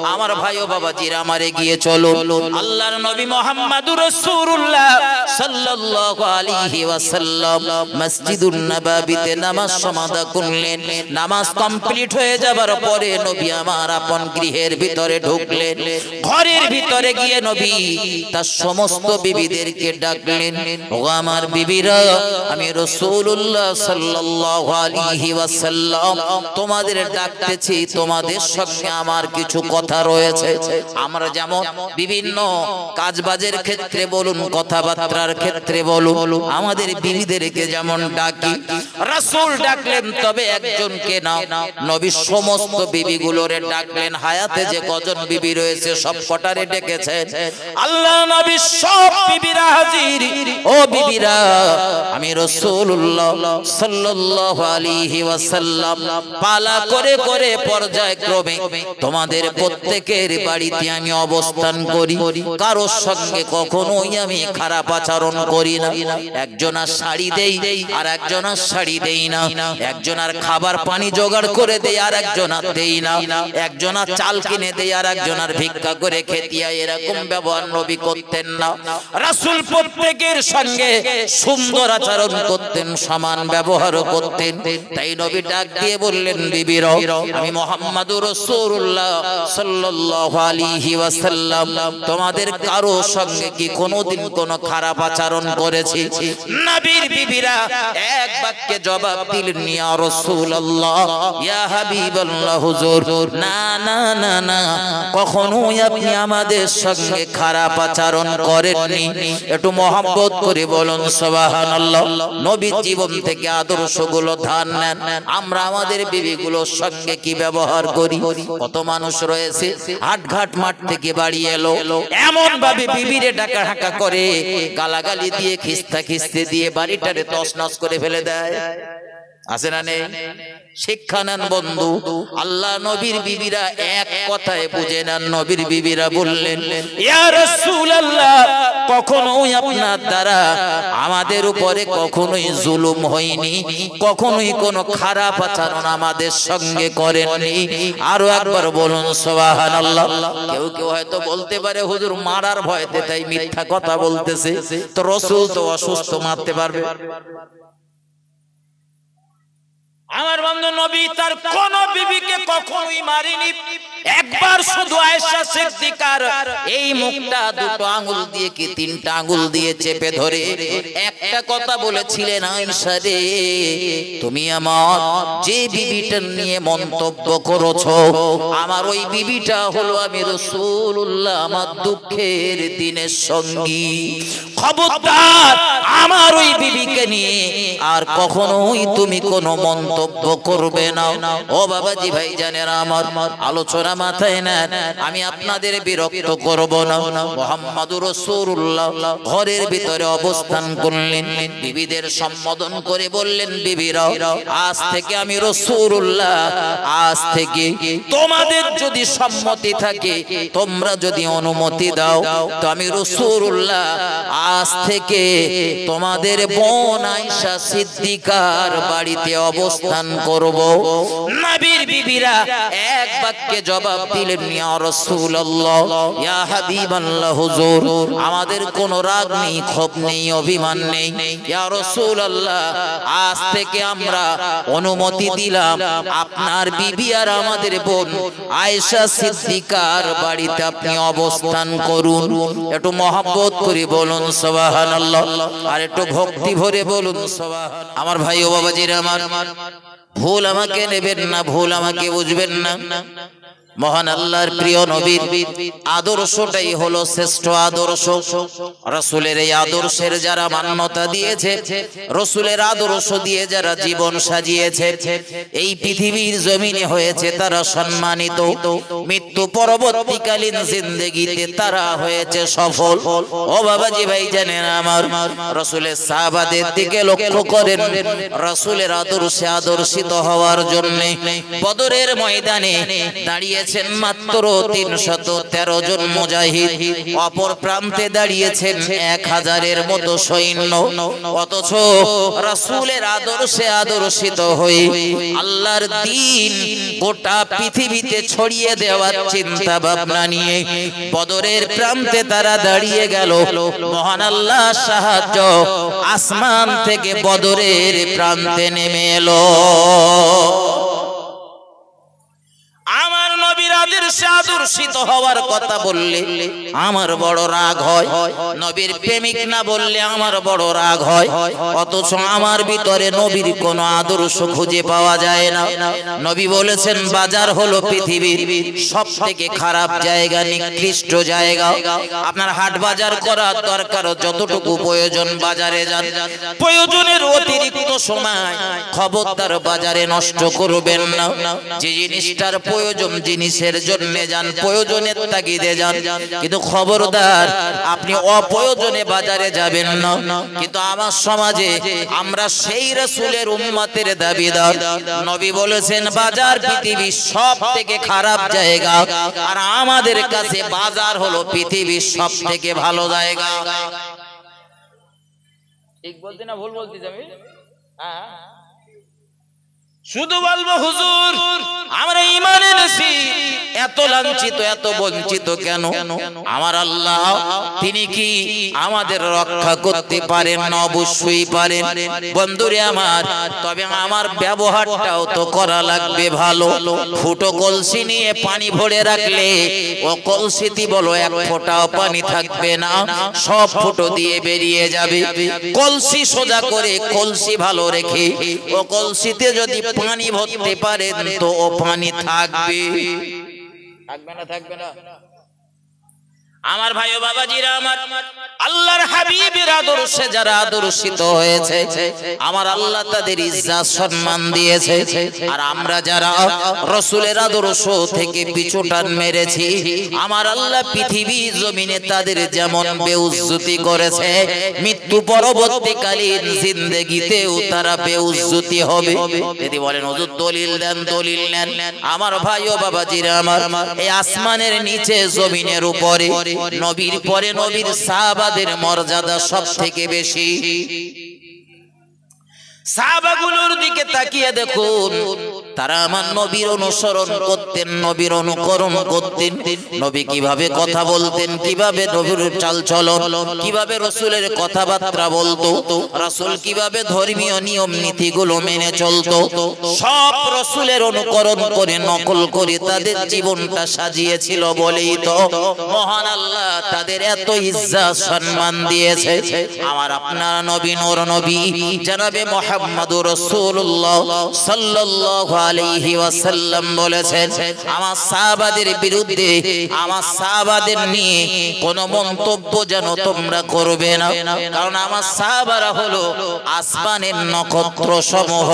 আমার ভাই ও বাবাজিরা আমার এগিয়ে চলো আল্লাহর নবী মুহাম্মদুর রাসূলুল্লাহ সাল্লাল্লাহু আলাইহি ওয়াসাল্লাম মসজিদুন নববীতে নামাজ সমাদা করলেন নামাজ কমপ্লিট হয়ে যাবার পরে নবী আমার আপন গৃহের ভিতরে ঢুকলেন ঘরের ভিতরে গিয়ে নবী তার সমস্ত বিবিদেরকে ডাকলেন ও আমার বিবিরা আমি রাসূলুল্লাহ সাল্লাল্লাহু আলাইহি ওয়াসাল্লাম তোমাদের ডাকতেছি তোমাদের সঙ্গে আমার কিছু কথা রয়েছে আমরা যেমন বিভিন্ন কাজবাজের ক্ষেত্রে বলুন কথাবার্তার ক্ষেত্রে বলুন আমাদের বিবিদেরকে যেমন ডাকি রাসূল ডাকলেন তবে একজনকে না নবী সমস্ত বিবিগুলোরে ডাকলেন হায়াতে যে কজন বিবি রয়েছে সব কটারে ডেকেছেন আল্লাহ নবী সব বিবিরা হাজির ও বিবিরা আমি রাসূলুল্লাহ সাল্লাল্লাহু আলাইহি ওয়াসাল্লাম পালা করে করে পর্যায়ক্রমে তোমাদের প্রত্যেকের বাড়িতে আমি অবস্থান করি কারোর সঙ্গে কখনোই আমি খারাপ আচরণ করি না একজনের শাড়ি দেই আর একজনের শাড়ি দেই না একজনের খাবার পানি জোগাড় করে দেই আর একজনের দেই না একজনের চাল কিনে দেই আর একজনের ভিক্ষা করে খেতিয়া এরকম ব্যবহার নবী করতেন না রাসূল প্রত্যেকের সঙ্গে সুন্দর আচরণ করতেন সমান ব্যবহার করতেন তাই নবী ডাক দিয়ে বললেন বিবিরা আমি মুহাম্মদুর রাসূলুল্লাহ সাল্লাল্লাহু আলাইহি ওয়াসাল্লাম তোমাদের কারো সঙ্গে কি কোনোদিন কোনো খারাপ আচরণ করেছি নবীর বিবিরা এক বাক্যে জবাব দিলেন ইয়া রাসূলুল্লাহ ইয়া হাবিবাল্লাহ হুজুর না না না না কখনোই আপনি আমাদের সঙ্গে খারাপ আচরণ করেননি একটু মহব্বত করে বলুন সুবহানাল্লাহ নবীর জীবন থেকে আদর্শগুলো ধার নেন আমরা আমাদের বিবিগুলোর সঙ্গে কি ব্যবহার করি কত মানুষ রয়েছে হাটঘাট মাঠ থেকে বাড়ি এলো এমন ভাবে বিবিরে ডাকা হাঁকা করে গালাগালি দিয়ে খিস্তা খিস্তে দিয়ে বাড়িটারে তছনছ করে ফেলে দেয় আছে না নেই শিক্ষা নেন বন্ধু আল্লাহ নবীর বিবিরা এক কথায় বুঝে নেন নবীর বিবিরা বললেন ইয়া রাসূলুল্লাহ কখনোই আপনার দ্বারা আমাদের উপরে কখনোই জুলুম হয়নি কখনোই কোনো খারাপ আচরণ আমাদের সঙ্গে করেননি আরো একবার বলুন সুবহানাল্লাহ কেউ কেউ হয়তো বলতে পারে হুজুর মারার ভয়তে তাই মিথ্যা কথা বলতেছে তো রাসূল তো অসুস্থ মারতে পারবে আমার বন্ধু নবী তার কোন বিবিকে কখনোই মারেনি একবার শুধু আয়েশা সিদ্দিকার এই মুখটা দুটো আঙ্গুল দিয়ে কি তিনটা আঙ্গুল দিয়ে চেপে ধরে একটা কথা বলেছিলেন আয়েশা রে তুমি আমার যে বিবিটা নিয়ে মন্তব্য করেছো আমার ওই বিবিটা হলো আমি রাসূলুল্লাহ আমার দুঃখের দিনের সঙ্গী খবরদার আমার ওই বিবিকে নিয়ে আর কখনোই তুমি কোনো মন্তব্য করবে না ও বাবাজি ভাইজানেরা আমার আলোচনা মাথায় নেন আমি আপনাদের বিরক্ত করব না মুহাম্মদুর রাসূলুল্লাহ ঘরের ভিতরে অবস্থান করলেন বিবিদের সম্বোধন করে বললেন বিবিরা আজ থেকে আমি রাসূলুল্লাহ আজ থেকে তোমাদের যদি সম্মতি থাকে তোমরা যদি অনুমতি দাও তো আমি রাসূলুল্লাহ আজ থেকে তোমাদের বোন আয়েশা সিদ্দিকার বাড়িতে অবস্থান করব নবীর বিবিরা এক বাক্যে জবাব দিলেন ইয়া রাসূলুল্লাহ ইয়া হাবিবাল্লাহ হুজুর আমাদের কোনো রাগ নেই ক্ষোভ নেই অভিমান নেই ইয়া রাসূলুল্লাহ আজ থেকে আমরা অনুমতি দিলাম আপনার বিবি আর আমাদের বোন আয়েশা সিদ্দিকার বাড়িতে আপনি অবস্থান করুন একটু মহব্বত করে বলুন সুবহানাল্লাহ আর একটু ভক্তি ভরে বলুন সুবহানাল্লাহ আমার ভাই ও বাবাজিরা আমার ভুল আমাকে নেবেন না ভুল আমাকে বুঝবেন না মহান আল্লাহর প্রিয় নবীর আদর্শটাই হলো শ্রেষ্ঠ আদর্শ রাসূলের এই আদর্শের যারা মান্যতা দিয়েছে রাসূলের আদর্শ দিয়ে যারা জীবন সাজিয়েছে এই পৃথিবীর জমিনে হয়েছে তারা সম্মানিত মৃত্যু পরবর্তীকালীন জিন্দেগিতে তারা হয়েছে সফল ও বাবাজি ভাইজানেন আমার রাসূলের সাহাবাদের দিকে লক্ষ্য করেন রাসূলের আদর্শে আদর্শিত হওয়ার জন্য বদরের ময়দানে দাঁড়িয়ে দাঁড়িয়েছেন মাত্র 313 জন মুজাহিদ, অপর প্রান্তে দাঁড়িয়েছেন 1000-এর মতো সৈন্য। অথচ রাসূলের আদর্শে আদর্শিত হয়ে আল্লাহর দ্বীন গোটা পৃথিবীতে ছড়িয়ে দেওয়ার চিন্তা ভাবনা নিয়ে বদরের প্রান্তে তারা দাঁড়িয়ে গেল। মহান আল্লাহ সাহায্য আসমান থেকে বদরের প্রান্তে নেমে এলো। আমার নবীর আদর্শে আদর্শিত হওয়ার কথা বললে আমার বড় রাগ হয়, নবীর প্রেমিক না বললে আমার বড় রাগ হয়। অথচ আমার ভিতরে নবীর কোনো আদর্শ খুঁজে পাওয়া যায় না। নবী বলেছেন বাজার হলো পৃথিবীর সবথেকে খারাপ জায়গা, নিকৃষ্ট জায়গা। আপনার হাট বাজার করার দরকার, যতটুকু প্রয়োজন বাজারে যান, প্রয়োজনের অতিরিক্ত সময় খবরদার বাজারে নষ্ট করবেন না। যে জিনিসটার প্রয়োজন জিনিসের জন্য যান, প্রয়োজনের তাগিদে যান, কিন্তু খবরদার আপনি অপ্রয়োজনে বাজারে যাবেন না। কিন্তু আমার সমাজে আমরা সেই রাসূলের উম্মতের দাবিদার। নবী বলেছেন বাজার পৃথিবীর সবথেকে খারাপ জায়গা, আর আমাদের কাছে বাজার হলো পৃথিবীর সবথেকে ভালো জায়গা। ঠিক বলতে না ভুল বলতে যাবে? শুধু বলবো হুজুর আমরা ঈমান এনেছি, এত লাঞ্ছিত এত বঞ্চিত কেন? আমার আল্লাহ তিনি কি আমাদের রক্ষা করতে পারেন? অবশ্যই পারেন বন্ধুরে আমার। তবে আমার ব্যবহারটাও তো করা লাগবে ভালো। ফুটো কলসি নিয়ে পানি ভরে রাখলে ও কলসিতে বলো এক ফোঁটাও পানি থাকবে না, সব ফুটো দিয়ে বেরিয়ে যাবে। কলসি সোজা করে কলসি ভালো রেখে ও কলসিতে যদি পানি ভরতে পারেন তো ও পানি থাকবে, থাকবে না? থাকবে না। আমার ভাই ও বাবাজিরা আমার, আল্লাহর হাবিবের আদর্শে যারা আদর্শিত হয়েছে আমার আল্লাহ তাদের ইজ্জত সম্মান দিয়েছে। আর আমরা যারা রাসূলের আদর্শ থেকে পিছুটান মেরেছি আমার আল্লাহ পৃথিবী জমিনে তাদের যেমন বেউজ্জতি করেছে, মৃত্যু পরবর্তীকালীন জিন্দেগিতেও তারা বেউজ্জতি হবে। যদি বলেন হুজুর দলিল দেন, দলিল নেন। আমার ভাই ও বাবাজিরা আমার, এই আসমানের নিচে জমিনের উপরে নবীর পরে নবীর সাহাবাদের মর্যাদা সব থেকে বেশি। সাহাবাগুলোর দিকে তাকিয়ে দেখুন, তারা আমার নবীর অনুসরণ করতেন, নবীর অনুকরণ করতেন। নবী কিভাবে কথা বলতেন, কিভাবে নবীর চালচলন, কিভাবে রাসূলের কথাবার্তা বলতো, রাসূল কিভাবে ধর্মীয় নিয়ম নীতিগুলো মেনে চলতো, সব রাসূলের অনুকরণ করে নকল করে তাদের জীবনটা সাজিয়েছিল বলেই তো মহান আল্লাহ তাদের এত ইজ্জত সম্মান দিয়েছে। আমার আপনার নবী নূর নবী জনাবে মুহাম্মদুর রাসূলুল্লাহ সাল্লাল্লাহু আলাইহি ওয়াসাল্লাম বলেছেন আমার সাহাবাদের বিরুদ্ধে, আমার সাহাবাদের নিয়ে কোনো মন্তব্য যেন তোমরা করবে না, কারণ আমার সাহাবারা হলো আসমানের নক্ষত্র সমূহ।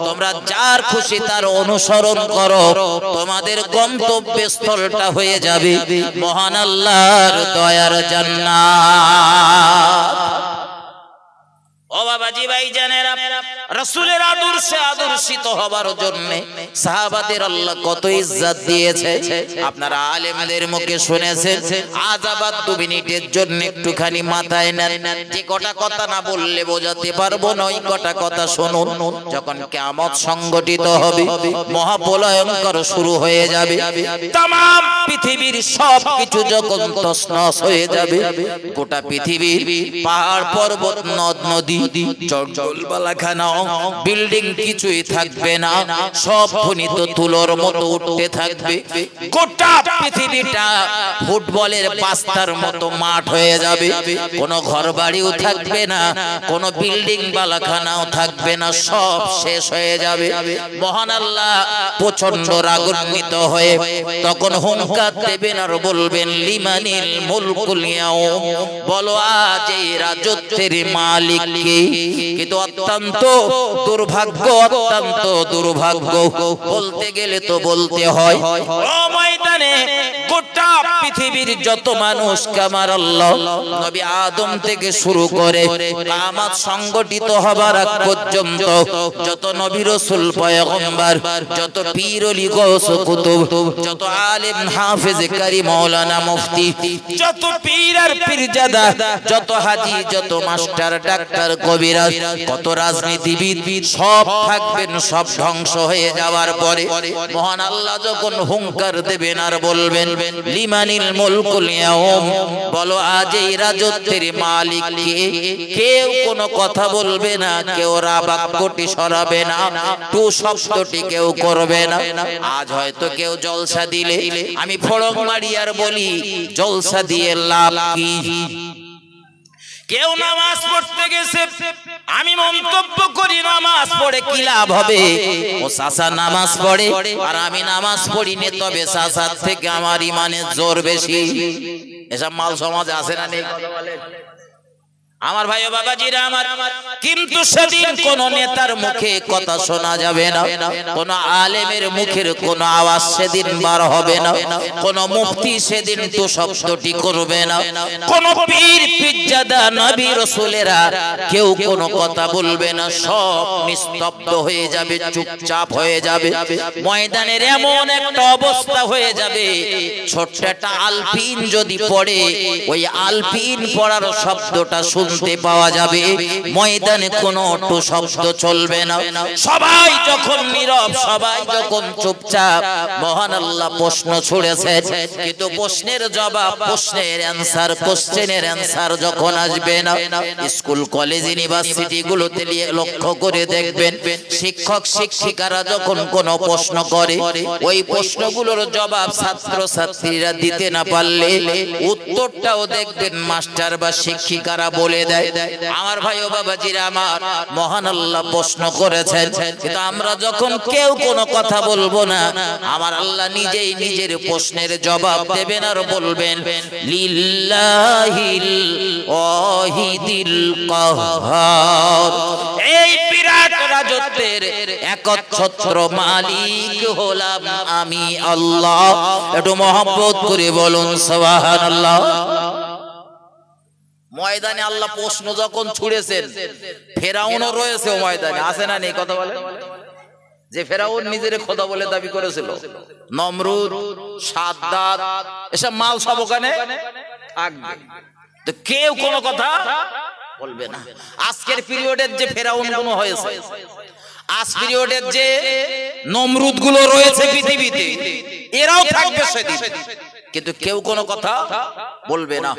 তোমরা যার খুশি তার অনুসরণ করো, তোমাদের গন্তব্যস্থলটা হয়ে যাবে মহান আল্লাহর দয়ার জান্নাত। ও বাবাজি ভাই জানেরা, রাসূলের আদর্শে আদর্শিত হবার জন্য সাহাবাদের আল্লাহ কত ইজ্জত দিয়েছে। আপনারা আলেমদের মুখে শুনেছেন, আজাবাত 2 মিনিটের জন্য একটুখানি মাথায় নেন। যে কটা কথা না বললে বোঝাতে পারবো না, ওই কটা কথা শুনুন। যখন কিয়ামত সংগঠিত হবে, মহাপ্রলয়ঙ্কর শুরু হয়ে যাবে, তাম পৃথিবীর সব কিছু যখন তছনছ হয়ে যাবে, গোটা পৃথিবীর পাহাড় পর্বত নদ নদী জলবালাখানা বিল্ডিং কিছুই থাকবে না, সব খনিত তুলোর মতো উঠতে থাকবে। গোটা পৃথিবীটা ফুটবলের বাস্তার মতো মাঠ হয়ে যাবে, কোনো ঘর বাড়িও থাকবে না, কোনো বিল্ডিং বালাখানাও থাকবে না, সব শেষ হয়ে যাবে। মহান আল্লাহ প্রচন্ড রাগান্বিত হয়ে তখন হুঙ্কার দেবেন আর বলবেন লিমানিল মুলকুল ইয়াউম, বলো আজ এই রাজত্বের মালিক কে? কিন্তু অত্যন্ত দুর্ভাগ্য, অত্যন্ত দুর্ভাগ্য, বলতে গেলে তো বলতে হয়। ও ময়দানে গোটা পৃথিবীর যত মানুষ কামার আল্লাহ নবী আদম থেকে শুরু করে কিয়ামত সংগঠিত হবার আগ পর্যন্ত যত নবী রাসূল পয়গম্বর যত পীর ওলি গৌস কুতুব যত আলেম হাফেজ কারি মাওলানা মুফতি যত পীর আর পীরজাদা যত হাজী যত মাস্টার ডাক্তার কবিরাজ কত রাজনীতিবিদ সব থাকবেন, সব ধ্বংস হয়ে যাওয়ার পরে মহান আল্লাহ যখন হুঙ্কার দেবেন আর বলবেন লিমানিল মুলকুল ইয়াউম, বলো আজ এই রাজত্বের মালিক কে? কেউ কোনো কথা বলবে না, কেউ বাক্যটি সরাবে না, টু শব্দটি কেউ করবে না। আজ হয়তো কেউ জলসা দিলে আমি ফড়ক মারি আর বলি জলসা দিয়ে লাভ কি? কেউ নামাজ পড়তে গেছে আমি মন্তব্য করি নামাজ পড়ে কি লাভ হবে? ও চাচা নামাজ পড়ে আর আমি নামাজ পড়িনি, তবে চাচার থেকে আমার ইমানের জোর বেশি। এসব মাল সমাজ আছে না নেই? আমার ভাই ও বাবাজিরা আমার, কিন্তু সেদিন কোন নেতার মুখে কথা শোনা যাবে না, কোন আলেমের মুখের কোন আওয়াজ সেদিন বার হবে না, কোন মুফতি সেদিন তো শব্দটি করবে না, কোন পীর পীরজাদা নবী রাসূলেরা কেউ কোন কথা বলবে না, সব নিস্তব্ধ হয়ে যাবে, চুপচাপ হয়ে যাবে। ময়দানের এমন একটা অবস্থা হয়ে যাবে, ছোট্ট একটা আলপিন যদি পড়ে ওই আলপিন পড়ার শব্দটা শুনতে পাওয়া যাবে, ময়দানে কোনো অটো শব্দ চলবে না। সবাই যখন নীরব, সবাই যখন চুপচাপ, মহান আল্লাহ প্রশ্ন ছুড়েছেন, কিন্তু প্রশ্নের জবাব, প্রশ্নের অ্যানসার, কোশ্চেনের অ্যানসার যখন আসবে না, স্কুল কলেজ ইউনিভার্সিটি গুলোতে লক্ষ্য করে দেখবেন শিক্ষক শিক্ষিকারা যখন কোনো প্রশ্ন করে ওই প্রশ্নগুলোর জবাব ছাত্র ছাত্রীরা দিতে না পারলে উত্তরটাও দেখবেন মাস্টার বা শিক্ষিকারা বলে দেয়। আমার ভাই ও বাবাজিরা আমার, মহান আল্লাহ প্রশ্ন করেছেন, কিন্তু আমরা যখন কেউ কোনো কথা বলবো না, আমার আল্লাহ নিজেই নিজের প্রশ্নের জবাব দেবেন আর বলবেন লিল্লাহিল ওয়াহিদিল কাহ্হার, এই বিরাট রাজত্বের একচ্ছত্র মালিক হলাম আমি আল্লাহ। একটু মহব্বত করে বলুন সুবহানাল্লাহ। ময়দানে আল্লাহ প্রশ্ন যখন ছুড়েছেন, ফেরাউনও রয়েছে ময়দানে, আছে না নেই? কথা বলে যে ফেরাউন নিজের খোদা বলে দাবি করেছিল, নমরুদ, সাদ্দাত, এসব মাল সব ওখানে থাকবে, তো কেউ কোনো কথা বলবে না। আজকের পিরিয়ডের যে ফেরাউন গুলো হয়েছে, আজ পিরিয়ডের যে নমরুদ গুলো রয়েছে পৃথিবীতে, এরাও থাকবে সেদিন, কিন্তু কেউ কোনো কথা বলবে না।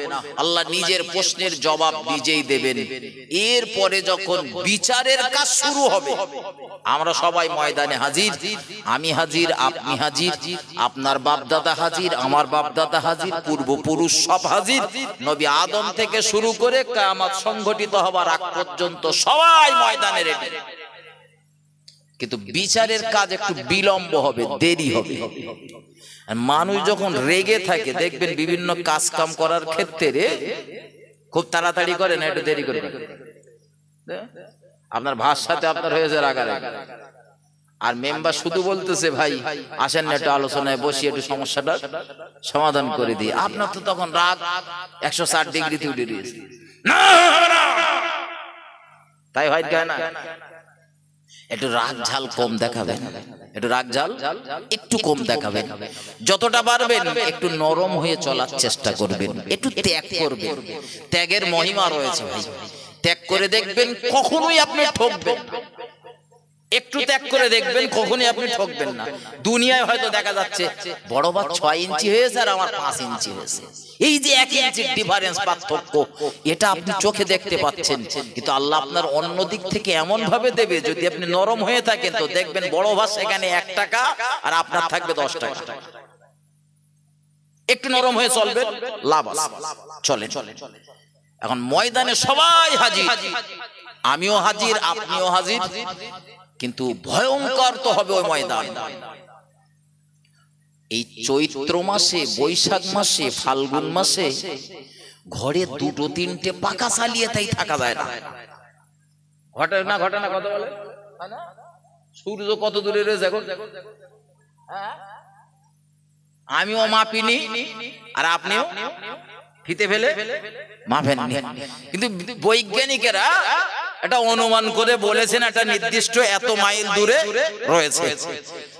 আল্লাহ নিজের প্রশ্নের জবাব নিজেই দেবেন। এরপরে যখন বিচারের কাজ শুরু হবে, আমরা সবাই ময়দানে হাজির, আমি হাজির, আপনি হাজির, আপনার বাপদাদা হাজির, আমার বাপদাদা হাজির, পূর্বপুরুষ সব হাজির, নবী আদম থেকে শুরু করে কিয়ামত সংঘটিত হবার আগ পর্যন্ত সবাই ময়দানে রেডি। কিন্তু বিচারের কাজ একটু বিলম্ব হবে, দেরি হবে। মানুষ যখন রেগে থাকে দেখবেন বিভিন্ন কাজ কাম করার ক্ষেত্রে খুব তাড়াতাড়ি করে না, একটু দেরি করে। আপনার ভাষাতে আপনার হয়েছে রাগারাগি, আর মেম্বার শুধু বলতেছে ভাই আসেন না একটু আলোচনায় বসি, একটু সমস্যাটা সমাধান করে দিই, আপনার তো তখন রাগ 160 ডিগ্রিতে উঠে দিয়েছে। তাই হয় না, একটু রাগ ঝাল কম দেখাবেন, একটু রাগ ঝাল একটু কম দেখাবেন, যতটা পারবেন একটু নরম হয়ে চলার চেষ্টা করবেন, একটু ত্যাগ করবেন। ত্যাগের মহিমা রয়েছে ভাই, ত্যাগ করে দেখবেন কখনোই আপনি ঠকবেন না। একটু ত্যাগ করে দেখবেন কখনোই আপনি ঠকবেন না। দুনিয়ায় হয়তো দেখা যাচ্ছে বড় বা 6 ইঞ্চি হয়েছে আর আমার 5 ইঞ্চি হয়েছে, এই যে 1 ইঞ্চির ডিফারেন্স, পার্থক্য, এটা আপনি চোখে দেখতে পাচ্ছেন, কিন্তু আল্লাহ আপনার অন্য দিক থেকে এমন ভাবে দেবে, যদি আপনি নরম হয়ে থাকেন তো দেখবেন বড় ভাস এখানে 1 টাকা আর আপনার থাকবে 10 টাকা। একটু নরম হয়ে চলবেন, লাভ আছে, চলে। এখন ময়দানে সবাই হাজির, আমিও হাজির, আপনিও হাজির, কিন্তু ভয়ঙ্কর তো হবে ওই ময়দান। এই চৈত্র মাসে, বৈশাখ মাসে, ফাল্গুন মাসে ঘরে 2-3টে পাকা চালিয়ে তাই থাকা যায় না। ঘটে না কথা বলে, সূর্য কত দূরে রয়েছে এখন, আমিও মাপিনি আর আপনিও ফিতে ফেলে মাপেননি, কিন্তু বৈজ্ঞানিকেরা এটা অনুমান করে বলেছেন একটা নির্দিষ্ট এত মাইল দূরে রয়েছে।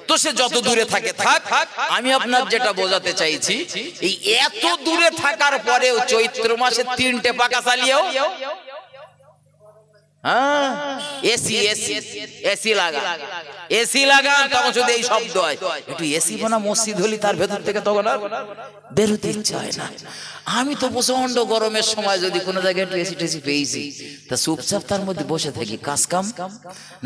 তো সে যত দূরে থাকে থাক, আমি আপনার যেটা বোঝাতে চাইছি, এই এত দূরে থাকার পরেও চৈত্র মাসে 3টে পাকা চালিয়েও এসি লাগান, তখন শুধু এই শব্দ হয়। একটু এসি বানা মসজিদ হলি তার ভেতর থেকে তখন আর বেরোতে ইচ্ছা হয় না। আমি তো প্রচন্ড গরমের সময় যদি কোনো জায়গায় একটু এসি টেসি পেয়েছি, তা চুপচাপ তার মধ্যে বসে থাকি, কাজ কাম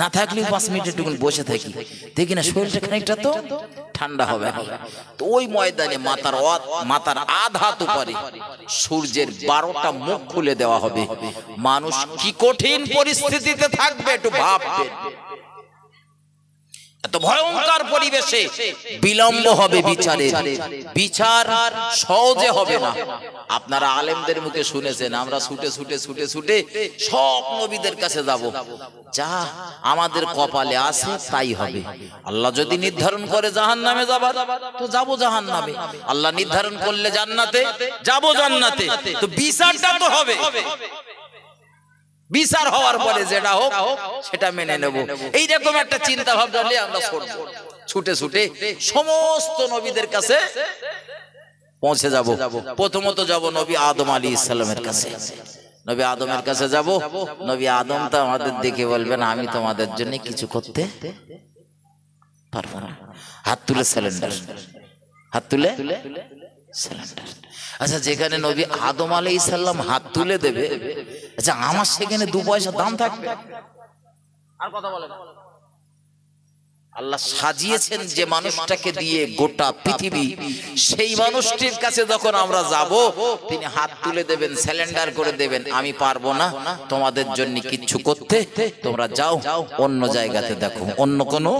না থাকলেও 5 মিনিট একটু বসে থাকি, দেখি না শরীরটা খানিকটা তো ঠান্ডা হবে। তো ওই ময়দানে মাথার আধ হাত উপরে সূর্যের 12টা মুখ খুলে দেওয়া হবে। মানুষ কি কঠিন পরিস্থিতিতে থাকবে একটু ভাববেন। এত ভয়ঙ্কর পরিবেশে বিলম্ব হবে বিচারের, বিচার সহজে হবে না। আপনারা আলেমদের মুখে শুনেছেন আমরা ছুটে ছুটে ছুটে ছুটে সব নবীদের কাছে যাব, যা আমাদের কপালে আছে তাই হবে। আল্লাহ যদি নির্ধারণ করে জাহান্নামে যাবার, তো যাব জাহান্নামে। আল্লাহ নির্ধারণ করলে জান্নাতে, যাব জান্নাতে। তো বিচারটা তো হবে, বিচার হওয়ার পরে যেটা হোক সেটা মেনে নেব। এইরকম একটা চিন্তা ভাবনা নিয়ে আমরা ছুটে ছুটে সমস্ত নবীদের কাছে পৌঁছে যাব। প্রথমত যাব নবী আদম আলাইহিস সালামের কাছে। নবী আদমের কাছে যাব। নবী আদম তো আমাদের দেখে বলবেন, আমি তোমাদের জন্য কিছু করতে পারবো না। হাত তুলে সিলিন্ডার, হাত তুলে সিলিন্ডার। আচ্ছা, যেখানে নবী আদম আলাইহিস সালাম হাত তুলে দেবে, আচ্ছা আমার সেখানে 2 পয়সা দাম থাকবে? আর কথা বলেন। আল্লাহ সাজিয়েছেন যে মানুষটাকে দিয়ে গোটা পৃথিবী, সেই মানুষটির কাছে যখন আমরা যাব, তিনি হাত তুলে দেবেন, সিলিন্ডার করে দেবেন, আমি পারবো না তোমাদের জন্য কিচ্ছু করতে, তোমরা যাও অন্য জায়গাতে দেখো, অন্য কোনো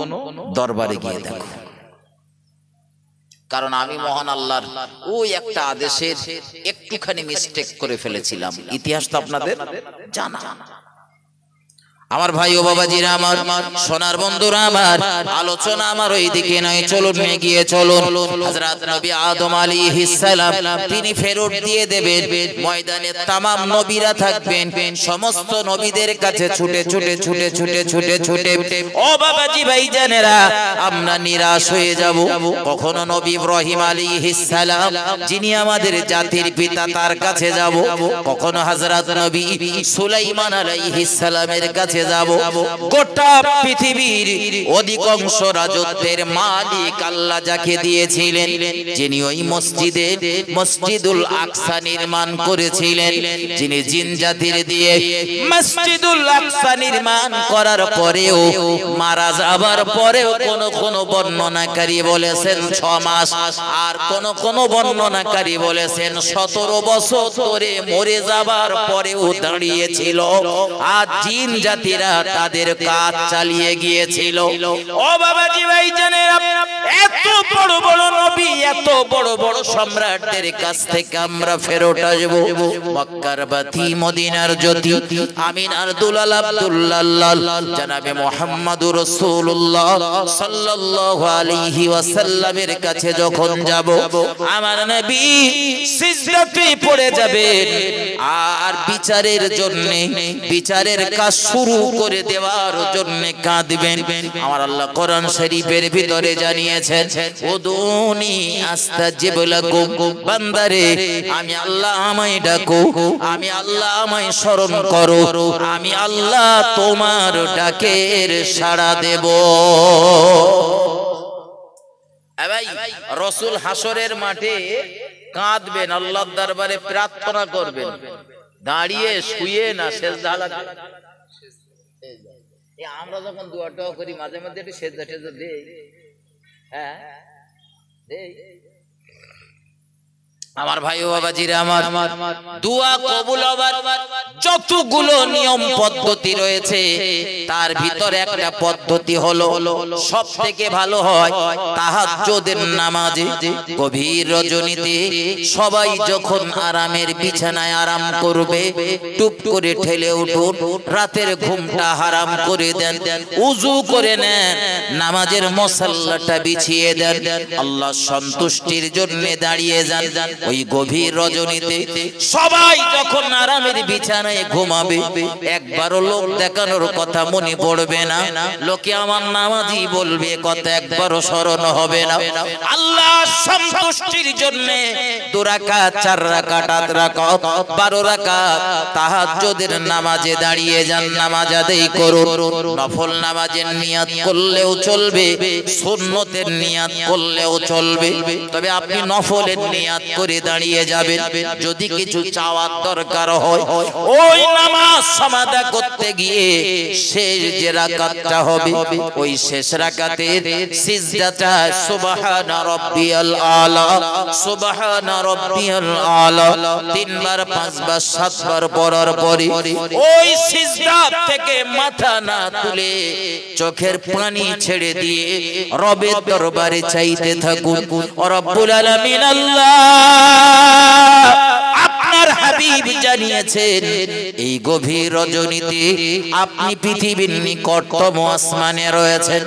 দরবারে গিয়ে দেখো। কারণ আমি মহান আল্লাহর ওই একটা আদেশের একটুখানি মিস্টেক করে ফেলেছিলাম। ইতিহাস তো আপনাদের জানা। আমার ভাই ও বাবাজিরা, আমার সোনার বন্ধুরা, আমার আলোচনা আমার ওই দিকে নয়, চলুন এগিয়ে চলুন। হযরত নবী আদম আলাইহিস সালাম তিনি ফেরত দিয়ে দেবেন। ময়দানে तमाम নবীরা থাকবেন। সমস্ত নবীদের কাছে ছুটে ছুটে ছুটে ছুটে ছুটে ছুটে ও বাবাজি ভাইজানেরা, আমরা নিরাশ হয়ে যাব। কখনো নবী ইব্রাহিম আলাইহিস সালাম, যিনি আমাদের জাতির পিতা, তার কাছে যাব। কখনো হযরত নবী সুলাইমান আলাইহিস সালামের কাছে যাব। গোটা পৃথিবীর অধিকাংশ রাজত্বের মালিক আল্লাহ যাকে দিয়েছিলেন, যিনি ওই মসজিদুল আকসা নির্মাণ করেছিলেন, যিনি জিন জাতির দিয়ে মসজিদুল আকসা নির্মাণ করার পরেও, মারা যাবার পরেও কোন কোন বর্ণনাকারী বলেছেন 6 মাস, আর কোন কোন বর্ণনাকারী বলেছেন 17 বছর ধরে মরে যাবার পরেও দাঁড়িয়েছিল। আর জিন জাতি তাদের কাজ চালিয়ে গিয়েছিল। ও বাবাজি ভাইজানেরা, এত বড় বড় নবী, এত বড় বড় সম্রাটদের কাছ থেকে আমরা ফেরত আসব। মক্কার বাতি, মদিনার জ্যোতি, আমিনার দুলাল আব্দুল্লাহ জনাবে মুহাম্মদুর রাসূলুল্লাহ সাল্লাল্লাহু আলাইহি ওয়াসাল্লামের কাছে যখন যাব, আমার নবী সিজদাতে পড়ে যাবেন আর বিচারের জন্য, বিচারের কাজ শুরু করে দেওয়ার জন্য কাঁদবেন। আমার আল্লাহ কোরআন শরীফের ভিতরে জানিয়েছেন, উদুনি আস্তাজিব লাকুম, বান্দারে আমি আল্লাহ আমায় ডাকো, আমি আল্লাহ আমায় স্মরণ করো, আমি আল্লাহ তোমার ডাকের সাড়া দেব। ভাই, রাসূল হাসরের মাঠে কাঁদবেন, আল্লাহর দরবারে প্রার্থনা করবেন, দাঁড়িয়ে শুয়ে না, সেজদা হালাতে। আমরা যখন দোয়াটা করি মাঝে মাঝে একটু সেজদা টেজদা দেই, হ্যাঁ দেই, আমার ভাই ও বাবাজিরা আমার, দোয়া কবুল হবার যতগুলো নিয়ম পদ্ধতি রয়েছে তার ভিতরে একটা পদ্ধতি হলো সবথেকে ভালো হয় তাহাজ্জুদের নামাজে গভীর রজনীতে সবাই যখন আরামের বিছানায় আরাম করবে টুপ করে ঠেলে উঠুন, রাতের ঘুমটা হারাম করে দেন, উযু করে নেন, নামাজের মুসাল্লাটা বিছিয়ে দেন, আল্লাহ সন্তুষ্টির জন্য দাঁড়িয়ে যান। ওই গভীর রজনীতে সবাই যখন আরামের বিছানায় ঘুমাবে একবারও লোক দেখানোর কথা মনে পড়বে না, লোকে আমার নামাজি বলবে কথা একবারও স্মরণ হবে না। আল্লাহ সন্তুষ্টির জন্য 2 রাকাত 4 রাকাত 8 রাকাত 12 রাকাত তাহাজ্জুদের নামাজে দাঁড়িয়ে যান, নামাজ আদায় করুন। নফল নামাজের নিয়াত করলেও চলবে, সুন্নতের নিয়াত করলেও চলবে, তবে আপনি নফলের নিয়াত করে দাঁড়িয়ে যাবেন। যদি কিছু চাওয়ার দরকার হয় ওই নামাজ সমাদা করতে গিয়ে শেষ যে রাকাতটা হবে ওই শেষ রাকাতের সিজদাটা সুবহান রাব্বিয়াল আলা সুবহান রাব্বিয়াল আলা 3 বার 5 বার 7 বার পড়ার পরে ওই সিজদা থেকে মাথা না তুলে চোখের পানি ছেড়ে দিয়ে রবের দরবারে চাইতে থাকুন। রব্বুল আলামিন আল্লাহ আপনার হাবিব জানিয়েছেন এই গভীর রজনীতে আপনি পৃথিবীর নিকটতম আসমানে রয়েছেন,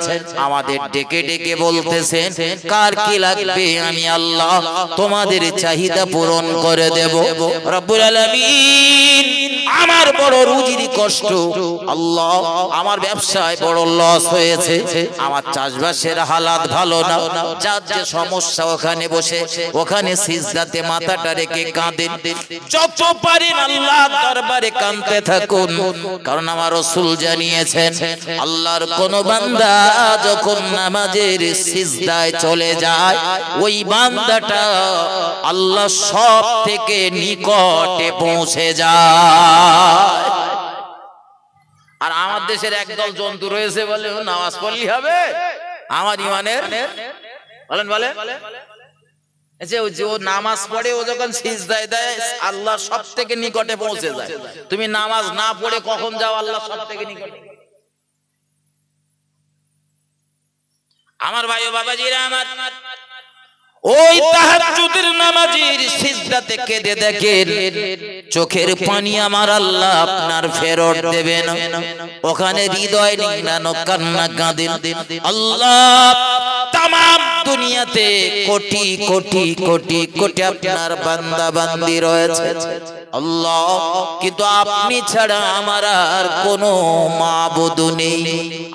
আমাদের ডেকে ডেকে বলতেছেন কার কি লাগবে আমি আল্লাহ তোমাদের চাহিদা পূরণ করে দেব। রব্বুল আলামিন আমার বড় রুজির কষ্ট, আল্লাহ আমার ব্যবসায় বড় লস হয়েছে, আমার চাষবাসের হালাত ভালো না, যার যে সমস্যা ওখানে বসে ওখানে সিজদাতে মাথাটা রেখে কাঁদেন, যত পারেন আল্লাহর দরবারে কাঁদতে থাকুন। কারণ আমার রাসূল জানিয়েছেন আল্লাহর কোন বান্দা যখন নামাজের সিজদায় চলে যায় ওই বান্দাটা আল্লাহ সব থেকে নিকটে পৌঁছে যায়। আর আমার দেশের একদল জন্তু রয়েছে বলে নামাজ পড়লেই হবে আমার ইমানের, বলেন বলেন যে ও নামাজ পড়ে ও যখন সিজদায় দেয় আল্লাহ সব থেকে নিকটে পৌঁছে যায়। তুমি নামাজ না পড়ে কখন যাও আল্লাহ সব থেকে নিকটে? আমার ভাই ও বাবাজিরা আমার, ওই তাহাজ্জুদের নামাজের সিজদাতে কেঁদে দেখেন চোখের পানি আমার আল্লাহ আপনার ফেরত দেবে না, ওখানে হৃদয় নিংড়ানো কান্না কাঁদেন। আল্লাহ তামাম দুনিয়াতে কোটি কোটি কোটি কোটি আপনার বান্দা বান্দি রয়েছে আল্লাহ, কিন্তু আপনি ছাড়া আমার আর কোনো মাবুদ নেই,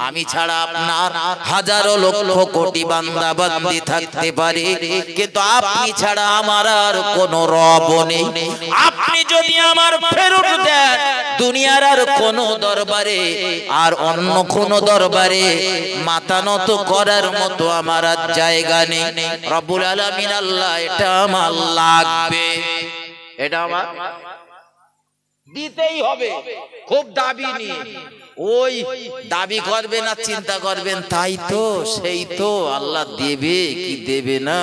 আমি ছাড়া আপনার হাজারো লক্ষ কোটি বান্দা বান্দি থাকতে পারে কিন্তু আপনি ছাড়া আমার আর কোনো রব নেই। আপনি যদি আমার ফেরত দেন দুনিয়ার আর কোনো দরবারে আর অন্য কোনো দরবারে মাথা নত করার মতো আমার আর জায়গা নেই। রব্বুল আলামিন আল্লাহ এটা আমার লাগবে, এটা আমার দিতেই হবে, খুব দাবি নিয়ে ওই দাবি করবেন আর চিন্তা করবেন তাই তো সেই তো আল্লাহ দেবে কি দেবে না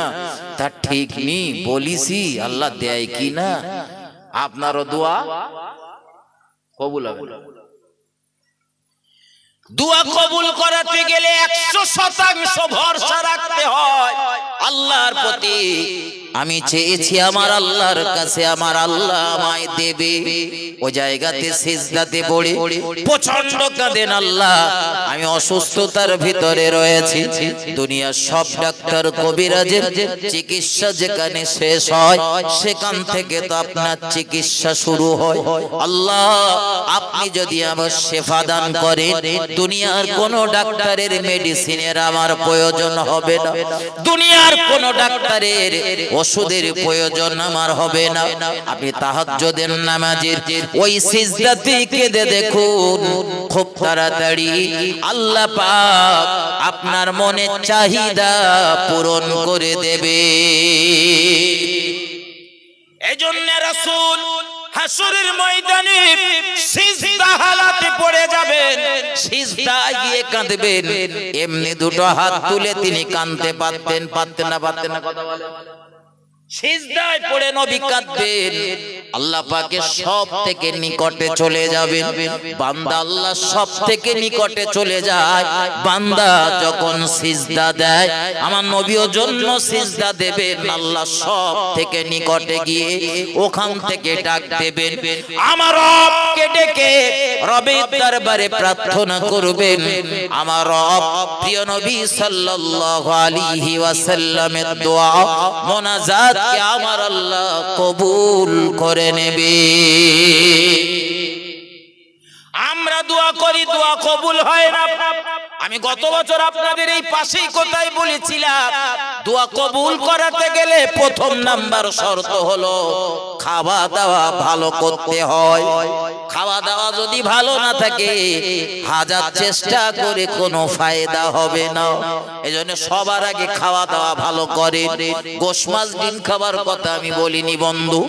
তা ঠিক নেই, বলিসি আল্লাহ দেয় কি না। আপনারও দোয়া কবুল হবে। দোয়া কবুল করাতে গেলে 100% ভরসা রাখতে হয় আল্লাহর প্রতি। আমি চেয়েছি আমার আল্লাহর কাছে আমার আল্লাহ আমায় দেবে, ওই জায়গাতে সিজদাতে পড়ে প্রচন্ড কাঁদেন আল্লাহ আমি অসুস্থতার ভিতরে রয়েছি। দুনিয়ার সব ডাক্তার কবিরাজের চিকিৎসা যেখানে শেষ হয় সেখান থেকে তো আপনার চিকিৎসা শুরু হয়। আল্লাহ আপনি যদি আমার শেফা দান করেন দুনিয়ার কোন ডাক্তারের মেডিসিনের আমার প্রয়োজন হবে না, দুনিয়ার কোন ডাক্তারের ওষুধের প্রয়োজন আমার হবে না। আপনি তাহাজ্জুদের নামাজের ওই সিজদাতে কেঁদে দেখুন খুব তাড়াতাড়ি আল্লাহ পাক আপনার মনের চাহিদা পূরণ করে দেবে। এজন্য রাসূল হাসরের ময়দানে সিজদা হালাতে পড়ে যাবেন, সিজদায় গিয়ে কাঁদবেন। এমনি দুটো হাত তুলে তিনি কাঁদতে পারতেন না কথা বলে সিজদায় পড়ে নবী কাঁদবেন, আল্লাহ পাকের সব থেকে নিকটে চলে যাবেন। বান্দা আল্লাহ সব থেকে নিকটে চলে যায়। বান্দা যখন সিজদা দেয়, আমার নবীর জন্য সিজদা দেবেন, আল্লাহ সব থেকে নিকটে গিয়ে ওখান থেকে ডাক দেবেন, আমার রবকে ডেকে রবের দরবারে প্রার্থনা করবেন। আমার রব প্রিয় নবী সাল্লাল্লাহু আলাইহি ওয়াসাল্লামের দোয়া মোনাজাত কে আমার আল্লাহ কবুল করে নেবে। আমরা দোয়া করি, দোয়া কবুল হয় না। আমি গত বছর আপনাদের এই পাশেই কোথায় বলেছিলাম, দোয়া কবুল করাতে গেলে প্রথম নাম্বার শর্ত হলো খাওয়া দাওয়া ভালো করতে হয়। খাওয়া দাওয়া যদি ভালো না থাকে, হাজার চেষ্টা করে কোনো ফায়দা হবে না। এজন্য সবার আগে খাওয়া দাওয়া ভালো করে। গোশ মাছ ডিম খাবার কথা আমি বলিনি বন্ধু,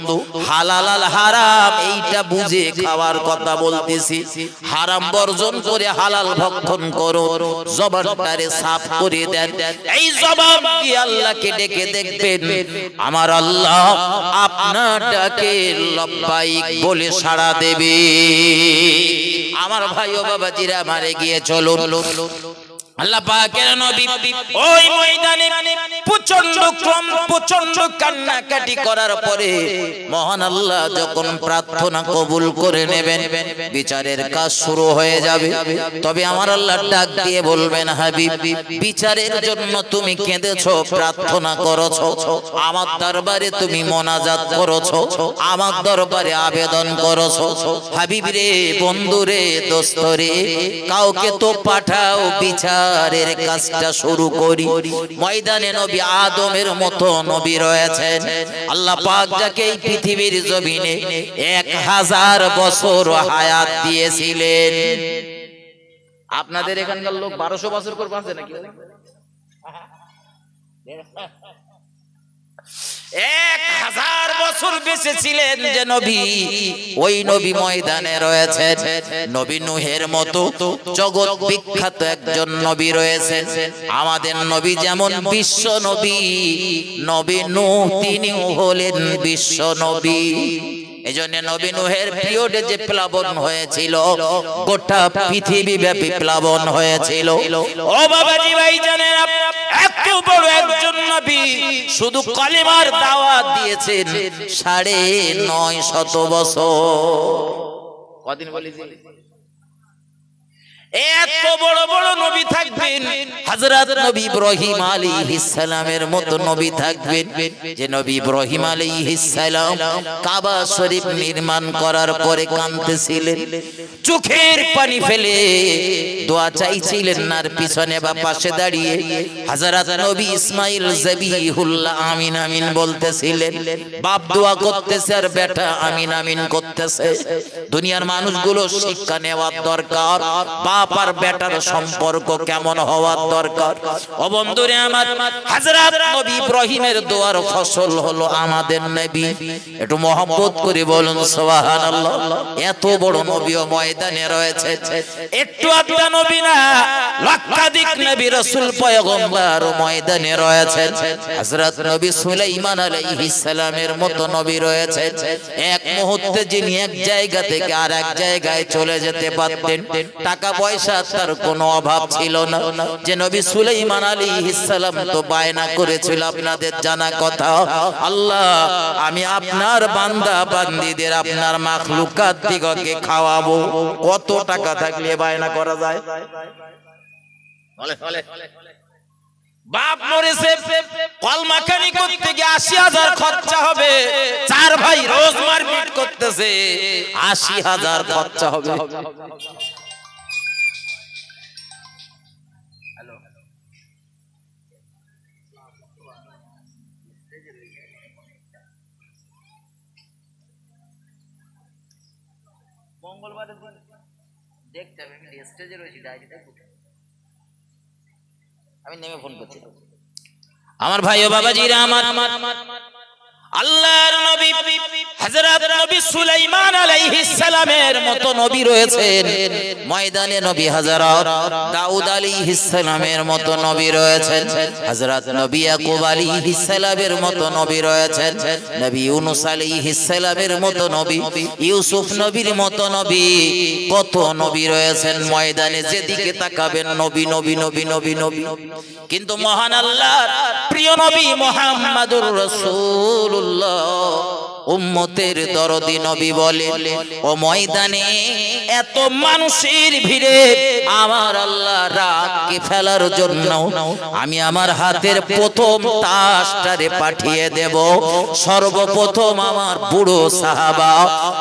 হালাল আর হারাম এইটা বুঝে খাওয়ার কথা বলতেছি। হারাম বর্জন করে হালাল ভক্ষণ করো, জবানটারে সাফ করে দেন। এই জবান কি আল্লাহকে ডেকে দেখবেন, আমার আল্লাহ আপনার ডাকে লব্বাইক বলে সাড়া দেবে। আমার ভাই ও বাবাজিরা, মারে গিয়ে চলুন, আল্লাহ পাকের নবী ওই ময়দানে প্রচন্ড কান্নাকাটি করার পরে মহান আল্লাহ যখন প্রার্থনা কবুল করে নেবেন, বিচারের কাজ শুরু হয়ে যাবে। তবে আমার আল্লাহ ডাক দিয়ে বলবেন, হাবিব, বিচারের জন্য তুমি কেঁদেছো, প্রার্থনা করেছো, আমার দরবারে তুমি মোনাজাত করেছো, আমার দরবারে আবেদন করেছো। হাবিব রে, বন্ধু রে, দোস্ত রে, কাউকে তো পাঠাও, বিচার কাজটা শুরু করি। ময়দানে নবী আদমের মতো নবী রয়েছেন। আল্লাহ পাক যাকে এই পৃথিবীর জমিনে 1000 বছর হায়াত দিয়েছিলেন। আপনাদের এখানকার লোক 1200 বছর করে বাঁচে নাকি? 1000 বছর বেঁচে ছিলেন যে নবী, ওই নবী ময়দানে রয়েছেন। নবী নূহের মতো জগৎ বিখ্যাত একজন নবী রয়েছেন। আমাদের নবী যেমন বিশ্ব নবী, নবী নূহ তিনিও হলেন বিশ্ব নবী। এজন্য নবী নূহের পিরিয়ডে যে প্লাবন হয়েছিল, গোটা পৃথিবী ব্যাপী প্লাবন হয়েছিল। ও বাবাজি ভাইজানেরা, এত বড় একজন নবী শুধু কালিমার দাওয়াত দিয়েছেন 950 বছর। কদিন বলেছি? এত বড় বড় নবী থাকবেন, হযরত নবী ইব্রাহিম আলাইহিস সালামের মতো নবী থাকবেন, যে নবী ইব্রাহিম আলাইহিস সালাম কাবা শরীফ নির্মাণ করার পরে কাঁদতেছিলেন, চোখের পানি ফেলে দোয়া চাইছিলেন। আর পিছনে বা পাশে দাঁড়িয়ে হযরত নবী ইসমাঈল যাবিহুল্লাহ আমিন আমিন বলতেছিলেন। বাপ দোয়া করতেছে আর বেটা আমিন আমিন করতেছে। দুনিয়ার মানুষগুলো শিক্ষা নেওয়ার দরকার, বাপ আর বেটার সম্পর্ক কেমন হওয়ার দরকার। ও বন্ধুরে আমার, হযরত নবী ইব্রাহিমের দোয়ার ফসল হলো আমাদের নবী। একটু মহব্বত করে বলুন সুবহানাল্লাহ। এত বড় নবী ও ময়দানে রয়েছে। একটু আধা নবী না, লক্ষাধিক নবী রাসূল পয়গম্বর ময়দানে রয়েছে। হযরত নবী সুলাইমান আলাইহিস সালামের মতো নবী রয়েছে। এক মুহূর্তে যিনি এক জায়গা থেকে আরেক জায়গায় চলে যেতে পারতেন, টাকা পয়সা তার কোনো অভাব ছিল না। যে নবী সুলাইমান আলাইহিস সালাম তো বায়না করেছিল, আপনাদের জানা কথা, আল্লাহ আমি আপনার বান্দা বান্দীদের, আপনার মাখলুকাত দিগকে খাওয়াবো। কত টাকা থাকলে বায়না করা যায়? বাপ মরেছে, কলমাখানি করতে গিয়ে 80,000 খরচা হবে। 4 ভাই রোজ মারপিট করতেছে, 80,000 খরচা হবে। মঙ্গলবার দেখতে হবে, আমি স্টেজে রয়েছি, ডায়েরিটা আমি নেমে ফোন করছি। আমার ভাই ও বাবাজিরা, আমার আল্লাহর নবী হযরত নবী সুলাইমান আলাইহিস সালামের মতো নবী রয়েছেন, ময়দানে নবী হযরত দাউদ আলাইহিস সালামের মতো নবী রয়েছেন, হযরত নবী ইয়াকুব আলাইহিস সালামের মতো নবী রয়েছেন, নবী ইউনূস আলাইহিস সালামের মতো নবী, ইউসুফ নবীর মতো নবী, কত নবী রয়েছেন। ময়দানে যেদিকে তাকাবেন নবী নবী নবী নবী নবী। কিন্তু মহান আল্লাহর প্রিয় নবী মুহাম্মাদুর রাসূলুল্লাহ উম্মতের দরদি নবী বলে, ও ময়দানে এত মানুষের ভিড়ে আমার আল্লাহ রাগকে ফেলার জন্য আমি আমার হাতের প্রথম তাসটারে পাঠিয়ে দেব। সর্বপ্রথম আমার বুড়ো সাহাবা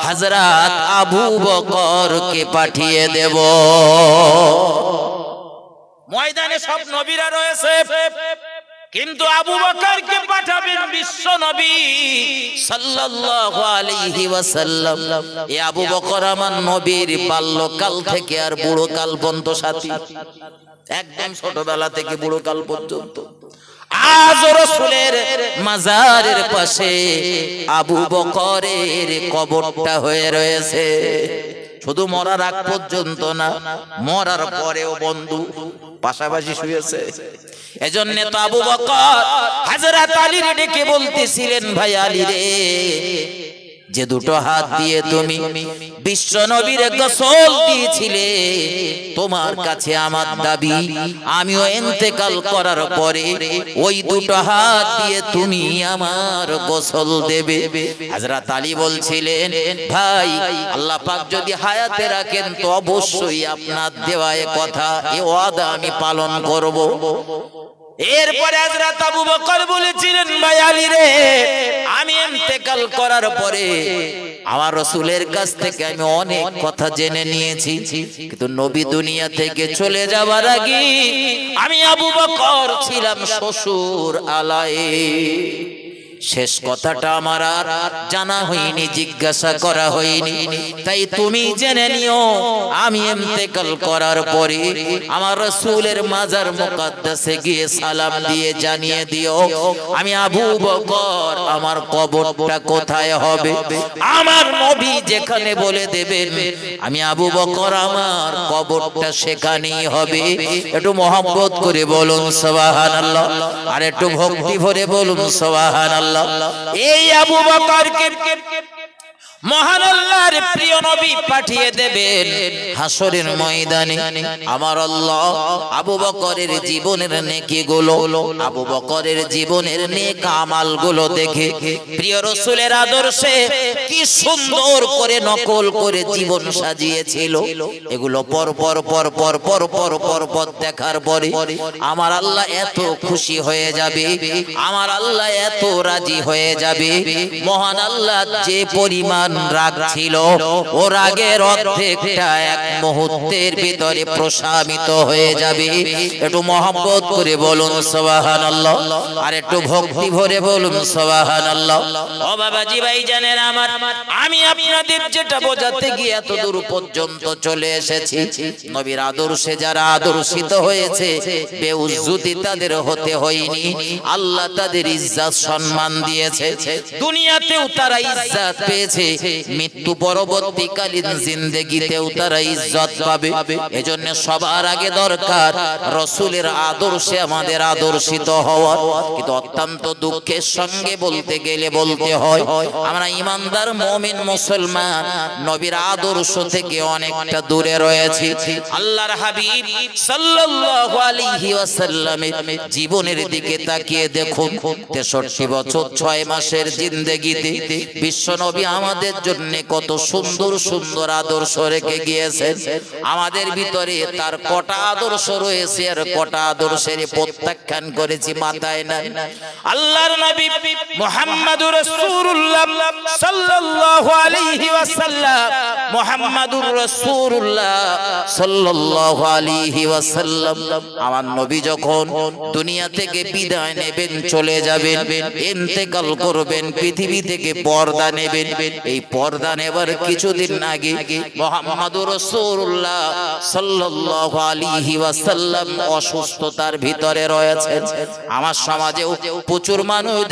হযরত আবু বকরকে পাঠিয়ে দেব। ময়দানে সব নবীরা রয়েছে, কিন্তু আবু বকরকে পাঠাবেন বিশ্ব নবী সাল্লাল্লাহু আলাইহি ওয়াসাল্লাম। এই আবু বকর আমার নবীর বাল্যকাল থেকে আর বুড়োকাল পর্যন্ত সাথী, একদম ছোটবেলা থেকে বুড়োকাল পর্যন্ত। আজ রাসূলের মাজারের পাশে আবু বকরের কবরটা হয়ে রয়েছে। শুধু মরার আগ পর্যন্ত না, মরার পরেও বন্ধু পাশাপাশি শুয়েছে। এজন্য তো আবু বকর হযরত আলীর ডেকে বলতেছিলেন, ভাই আলী রে, যে দুটো হাত দিয়ে তুমি বিশ্ব নবীর গোসল দিয়েছিলে, তোমার কাছে আমার দাবি আমিও ইন্তেকাল করার পরে ওই দুটো হাত দিয়ে তুমি আমার গোসল দেবে। হযরত আলী বলছিলেন, ভাই আল্লাহ পাক যদি হায়াতে রাখেন তো অবশ্যই আপনার দেওয়া এ কথা, এ ওয়াদা আমি পালন করব। এরপরে হযরত আবু বকর বলেছিলেন, ভাই আলী রে, আমি ইন্তেকাল করার পরে আমার রাসূলের কাছ থেকে আমি অনেক কথা জেনে নিয়েছি, কিন্তু নবী দুনিয়া থেকে চলে যাওয়ার আগে আমি আবু বকর ছিলাম শ্বশুর আলায়ে। শেষ কথাটা আমার আর জানা হয়নি, জিজ্ঞাসা করা হয়নি, তাই তুমি জেনে নিও আমি ইন্তেকাল করার পরে আমার রাসূলের মাজার মুকাদ্দাসে গিয়ে সালাম দিয়ে জানিয়ে দিও আমি আবু বকর আমার কবরটা কোথায় হবে। আমার নবী যেখানে বলে দেবেন আমি আবু বকর আমার কবরটা সেখানেই হবে। একটু মহব্বত করে বলুন সুবহানাল্লাহ, আর একটু ভক্তি ভরে বলুন সুবহানাল্লাহ। এই আবু বকরকে মহান আল্লাহর প্রিয় নবী পাঠিয়ে দেবেন হাসরের ময়দানে। আমার আল্লাহ আবু বকরের জীবনের নেকিগুলো, আবু বকরের জীবনের নেক আমালগুলো দেখে প্রিয় রাসূলের আদর্শে কি সুন্দর করে নকল করে জীবন সাজিয়েছিল, এগুলো পর পর পর পর পর পর পর পর দেখার পরে আমার আল্লাহ এত খুশি হয়ে যাবে, আমার আল্লাহ এত রাজি হয়ে যাবে। মহান আল্লাহ যে পরিমাণ রাগ ছিল, ও রাগের অর্ধেকটা এক মুহূর্তের ভিতরে প্রশমিত হয়ে যাবে। একটু মহব্বত করে বলুন সুবহানাল্লাহ, আর একটু ভক্তি ভরে বলুন সুবহানাল্লাহ। ও বাবাজি ভাইজানেরা আমার, আমি আপনাদের যেটা বোঝাতে গিয়ে এত দূর পর্যন্ত চলে এসেছি, নবীর আদর্শে যারা আদর্শিত হয়েছে বেউজ্জতি তাদের হতে হয়নি, আল্লাহ তাদের ইজ্জত সম্মান দিয়েছে। দুনিয়াতেও তারা ইজ্জত পেয়েছে, মৃত্যু পরবর্তীকালীন জিন্দেগিতেও তারা ইজ্জত পাবে। এজন্য সবার আগে দরকার রাসূলের আদর্শে আমাদের আদর্শিত হওয়া। কিন্তু অত্যন্ত দুঃখের সঙ্গে বলতে গেলে বলতে হয়, আমরা ইমানদার মুমিন মুসলমান নবীর আদর্শ থেকে অনেকটা দূরে রয়েছি। আল্লাহর হাবিব সাল্লাল্লাহু আলাইহি ওয়াসাল্লামের জীবনের দিকে তাকিয়ে দেখুন, 63 বছর 6 মাসের জিন্দেগিতে বিশ্ব নবী আমাদের জন্য কত সুন্দর সুন্দর আদর্শ রেখে গিয়েছেন। আমাদের ভিতরে তার কটা আদর্শ রয়েছে আর কটা আদর্শের প্রত্যাখ্যান করেছি মাথায় নাই। আল্লাহর নবী মুহাম্মাদুর রাসূলুল্লাহ সাল্লাল্লাহু আলাইহি ওয়াসাল্লাম, মুহাম্মাদুর রাসূলুল্লাহ সাল্লাল্লাহু আলাইহি ওয়াসাল্লাম আমার নবী যখন দুনিয়া থেকে বিদায় নেবেন, চলে যাবেন, ইন্তেকাল করবেন, পৃথিবী থেকে পর্দা নেবেন, এই পর্দা নেবার কিছুদিন আগে মুহাম্মাদুর রাসূলুল্লাহ সাল্লাল্লাহু আলাইহি ওয়াসাল্লাম অসুস্থতার ভিতরে রয়েছেন। আমার সমাজেও প্রচুর মানুষ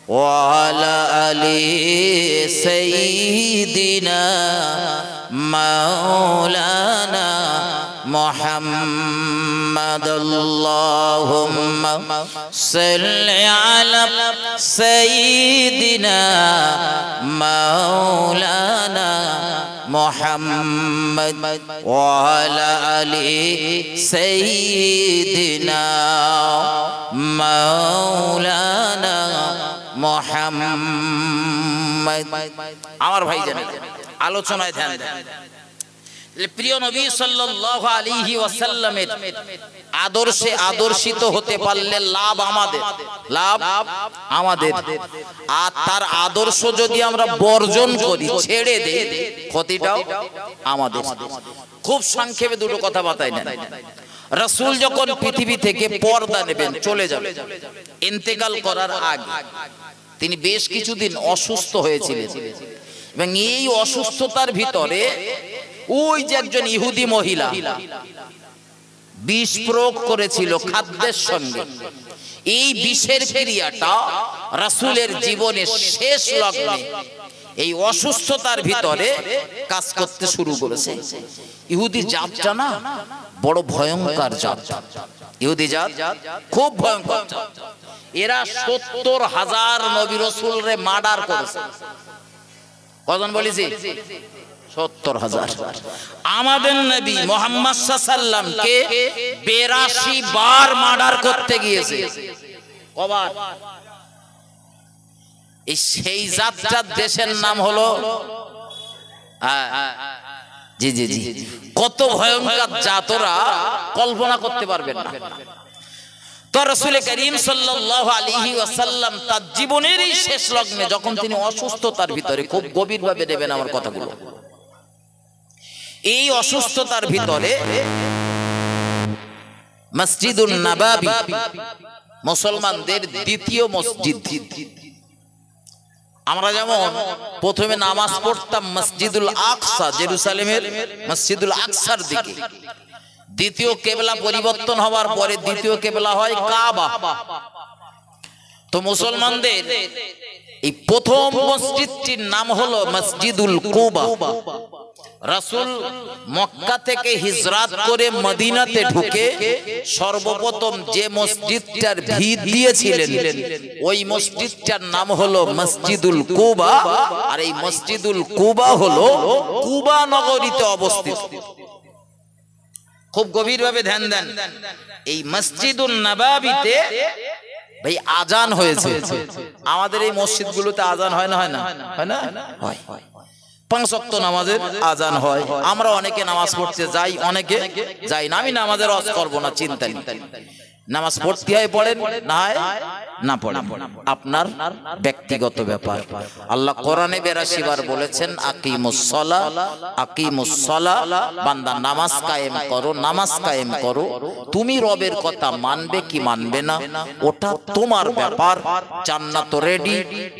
وعلى آل سيدنا مولانا محمد اللهم صل على سيدنا مولانا محمد وعلى آل سيدنا مولانا محمد আমার ভাই জানেন আলোচনায় ধ্যান দেন প্রিয় নবী সাল্লাল্লাহু আলাইহি ওয়াসাল্লামের আদর্শে আদর্শিত হতে পারলে লাভ আমাদের আর তার আদর্শ যদি আমরা বর্জন করি ছেড়ে দেই ক্ষতিটাও আমাদের খুব সংক্ষেপে দুটো কথা বাতাই নেন রাসূল যখন পৃথিবী থেকে পর্দা নেবেন চলে যাবেন ইন্তেকাল করার আগে তিনি বেশ কিছুদিন অসুস্থ হয়েছিলেন এবং এই অসুস্থতার ভিতরে ওই যে একজন ইহুদি মহিলা বিষ প্রয়োগ করেছিল খাদ্যের সঙ্গে এই বিষের ক্রিয়াটা রাসূলের জীবনের শেষ লগ্নে এই অসুস্থতার ভিতরে কাজ করতে শুরু করেছে ইহুদি জাতটা না বড় ভয়ঙ্কর জাত ইহুদি জাত খুব ভয়ঙ্কর এরা ৭০,০০০ নবী রাসূলরে মার্ডার করেছে কজন বলেছি ৭০,০০০ আমাদের নবী মুহাম্মদ সাল্লাল্লাহু আলাইহি কে ৮২ বার মার্ডার করতে গিয়েছে কবার এই সেই জাতটার দেশের নাম হলো জি জি জি কত ভয়ঙ্কর জাতরা কল্পনা করতে পারবেন না তো রাসূল করিম সাল্লাল্লাহু আলাইহি ওয়াসাল্লাম তার জীবনের এই শেষ লগ্নে যখন তিনি অসুস্থতার ভিতরে খুব গভীরভাবে নেবেন আমার কথাগুলো এই অসুস্থতার ভিতরে মসজিদুন নববী মুসলমানদের দ্বিতীয় মসজিদ আমরা যেমন প্রথমে নামাজ পড়তাম মসজিদুল আকসা জেরুসালেমের মসজিদুল আকসার দিকে দ্বিতীয় কিবলা পরিবর্তন হওয়ার পরে দ্বিতীয় কিবলা হয় কাবা তো মুসলমানদের এই প্রথম মসজিদটির নাম হলো মসজিদুল কুবা রাসূল মক্কা থেকে হিজরত করে মদিনাতে ঢুকে সর্বপ্রথম যে মসজিদটার ভিত দিয়েছিলেন ওই মসজিদটার নাম হলো মসজিদুল কুবা আর এই মসজিদুল কুবা হলো কুবা নগরীতে অবস্থিত খুব গভীরভাবে ধ্যান দেন এই মসজিদুন নববীতে ভাই আজান হয়েছে আমাদের এই মসজিদগুলোতে আজান হয় না হয় না হয় ৫ ওয়াক্ত নামাজের আজান হয় আমরা অনেকে নামাজ পড়তে যাই অনেকে যাই না আমি নামাজের ওয়াজ করব না চিন্তা নেই নামাজ পড়তে হয় পড়েন না হয় না পড়েন আপনার ব্যক্তিগত ব্যাপার আল্লাহ কোরআনে ৮২ বার বলেছেন আকিমুস সালাহ বান্দা নামাজ কায়েম করো তুমি রবের কথা মানবে কি মানবে না ওটা তোমার ব্যাপার জান্নাত রেডি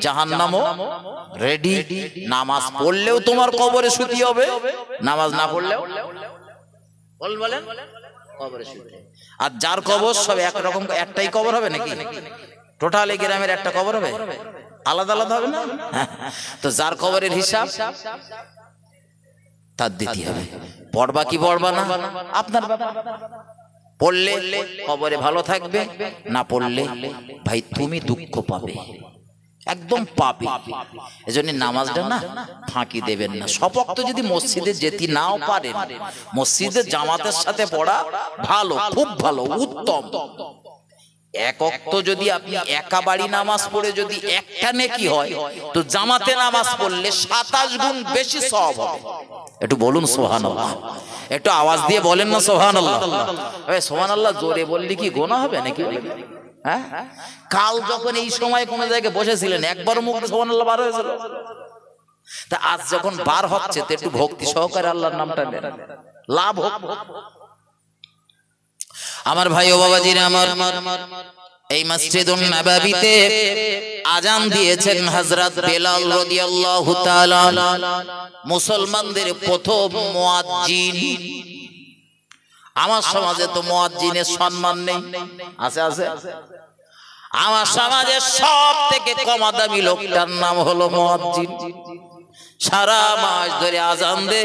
জাহান্নামও রেডি নামাজ পড়লেও তোমার কবরে শুতি হবে নামাজ না পড়লেও বলেন কবরে শুতি আর যার কবর সব একরকম একটাই কবর হবে নাকি টোটাল এই গ্রামের একটা কবর হবে আলাদা আলাদা হবে না তো যার কবরের হিসাব তার দিতে হবে পড়বা কি পড়বা না আপনার ব্যাপার পড়লে কবরে ভালো থাকবে না পড়লে ভাই তুমি দুঃখ পাবে একদম পাবে এজন্য নামাজটা না ফাঁকি দেবেন না সব ওয়াক্ত যদি মসজিদে যেতে নাও পারেন মসজিদে জামাতের সাথে পড়া ভালো খুব ভালো উত্তম এক ওয়াক্ত যদি আপনি একা বাড়ি নামাজ পড়ে যদি একটা নেকি হয় তো জামাতে নামাজ পড়লে ২৭ গুণ বেশি সওয়াব হবে একটু বলুন সুবহানাল্লাহ একটু আওয়াজ দিয়ে বলেন না সুবহানাল্লাহ ভাই সুবহানাল্লাহ জোরে বললি কি গুনাহ হবে নাকি হ্যাঁ কাল যখন এই সময় কোন জায়গায় বসেছিলেন একবার মুখ সুবহানাল্লাহ বার হয়েছিল তা আজ যখন বার হচ্ছে তো একটু ভক্তি সহকারে আল্লাহর নামটা নেন লাভ হোক আমার ভাই ও বাবাজিরা আমার এই মসজিদুন নববীতে আজান দিয়েছেন হযরত বেলাল রাদিয়াল্লাহু তাআলা মুসলমানদের প্রথম মুয়াজ্জিন আমার সমাজে তো মুয়াজ্জিনের সম্মান নেই আছে আমার সমাজের সব থেকে কম দামি লোকটার নাম হলো মুয়াজ্জিন। সারা মাস ধরে আজান দে,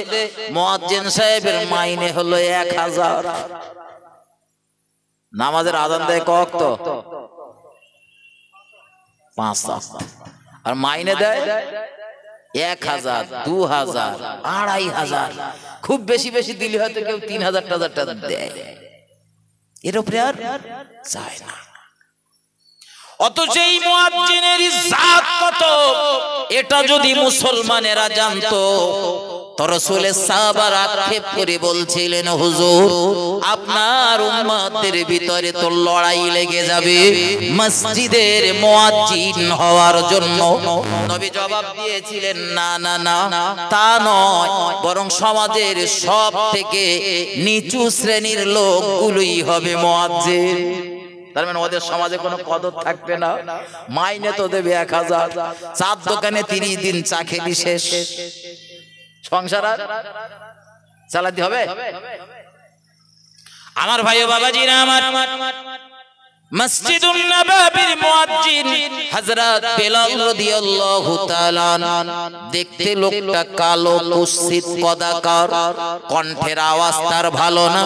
মুয়াজ্জিন সাহেবের মাইনে হলো 1000। নামাজের আজান দেয় ক ওয়াক্ত? 5 ওয়াক্ত। আর মাইনে দেয় 1000, 2000, 2500। খুব বেশি বেশি দিলে হয়তো কেউ 3000 টাকা দেয়, এর উপরে আর যায় না। অথচ এই মুয়াজ্জিনের ইজ্জত কত, এটা যদি মুসলমানেরা জানতো, তো রাসূলের সাহাবারা আক্ষেপ করে বলছিলেন, হুজুর আপনার উম্মতের ভিতরে তো লড়াই লেগে যাবে মসজিদের মুয়াজ্জিন হওয়ার জন্য। নবী জবাব দিয়েছিলেন, না না না, তা নয়, বরং সমাজের সব থেকে নিচু শ্রেণীর লোকগুলোই হবে মুয়াজ্জিন। তার মানে ওদের সমাজে কোনো কদর থাকবে না। মাইনে তো দেবে 1000, চার দোকানে 30 দিন চা খেলি শেষ, সংসার আর চালাতে হবে। আমার ভাই ও বাবাজিরা আমার, মসজিদুন নববীর মুয়াজ্জিন হযরত বেলাল রাদিয়াল্লাহু তাআলা, দেখতে লোকটা কালো, কুৎসিত কদাকার, কণ্ঠের আওয়াজ তার ভালো না,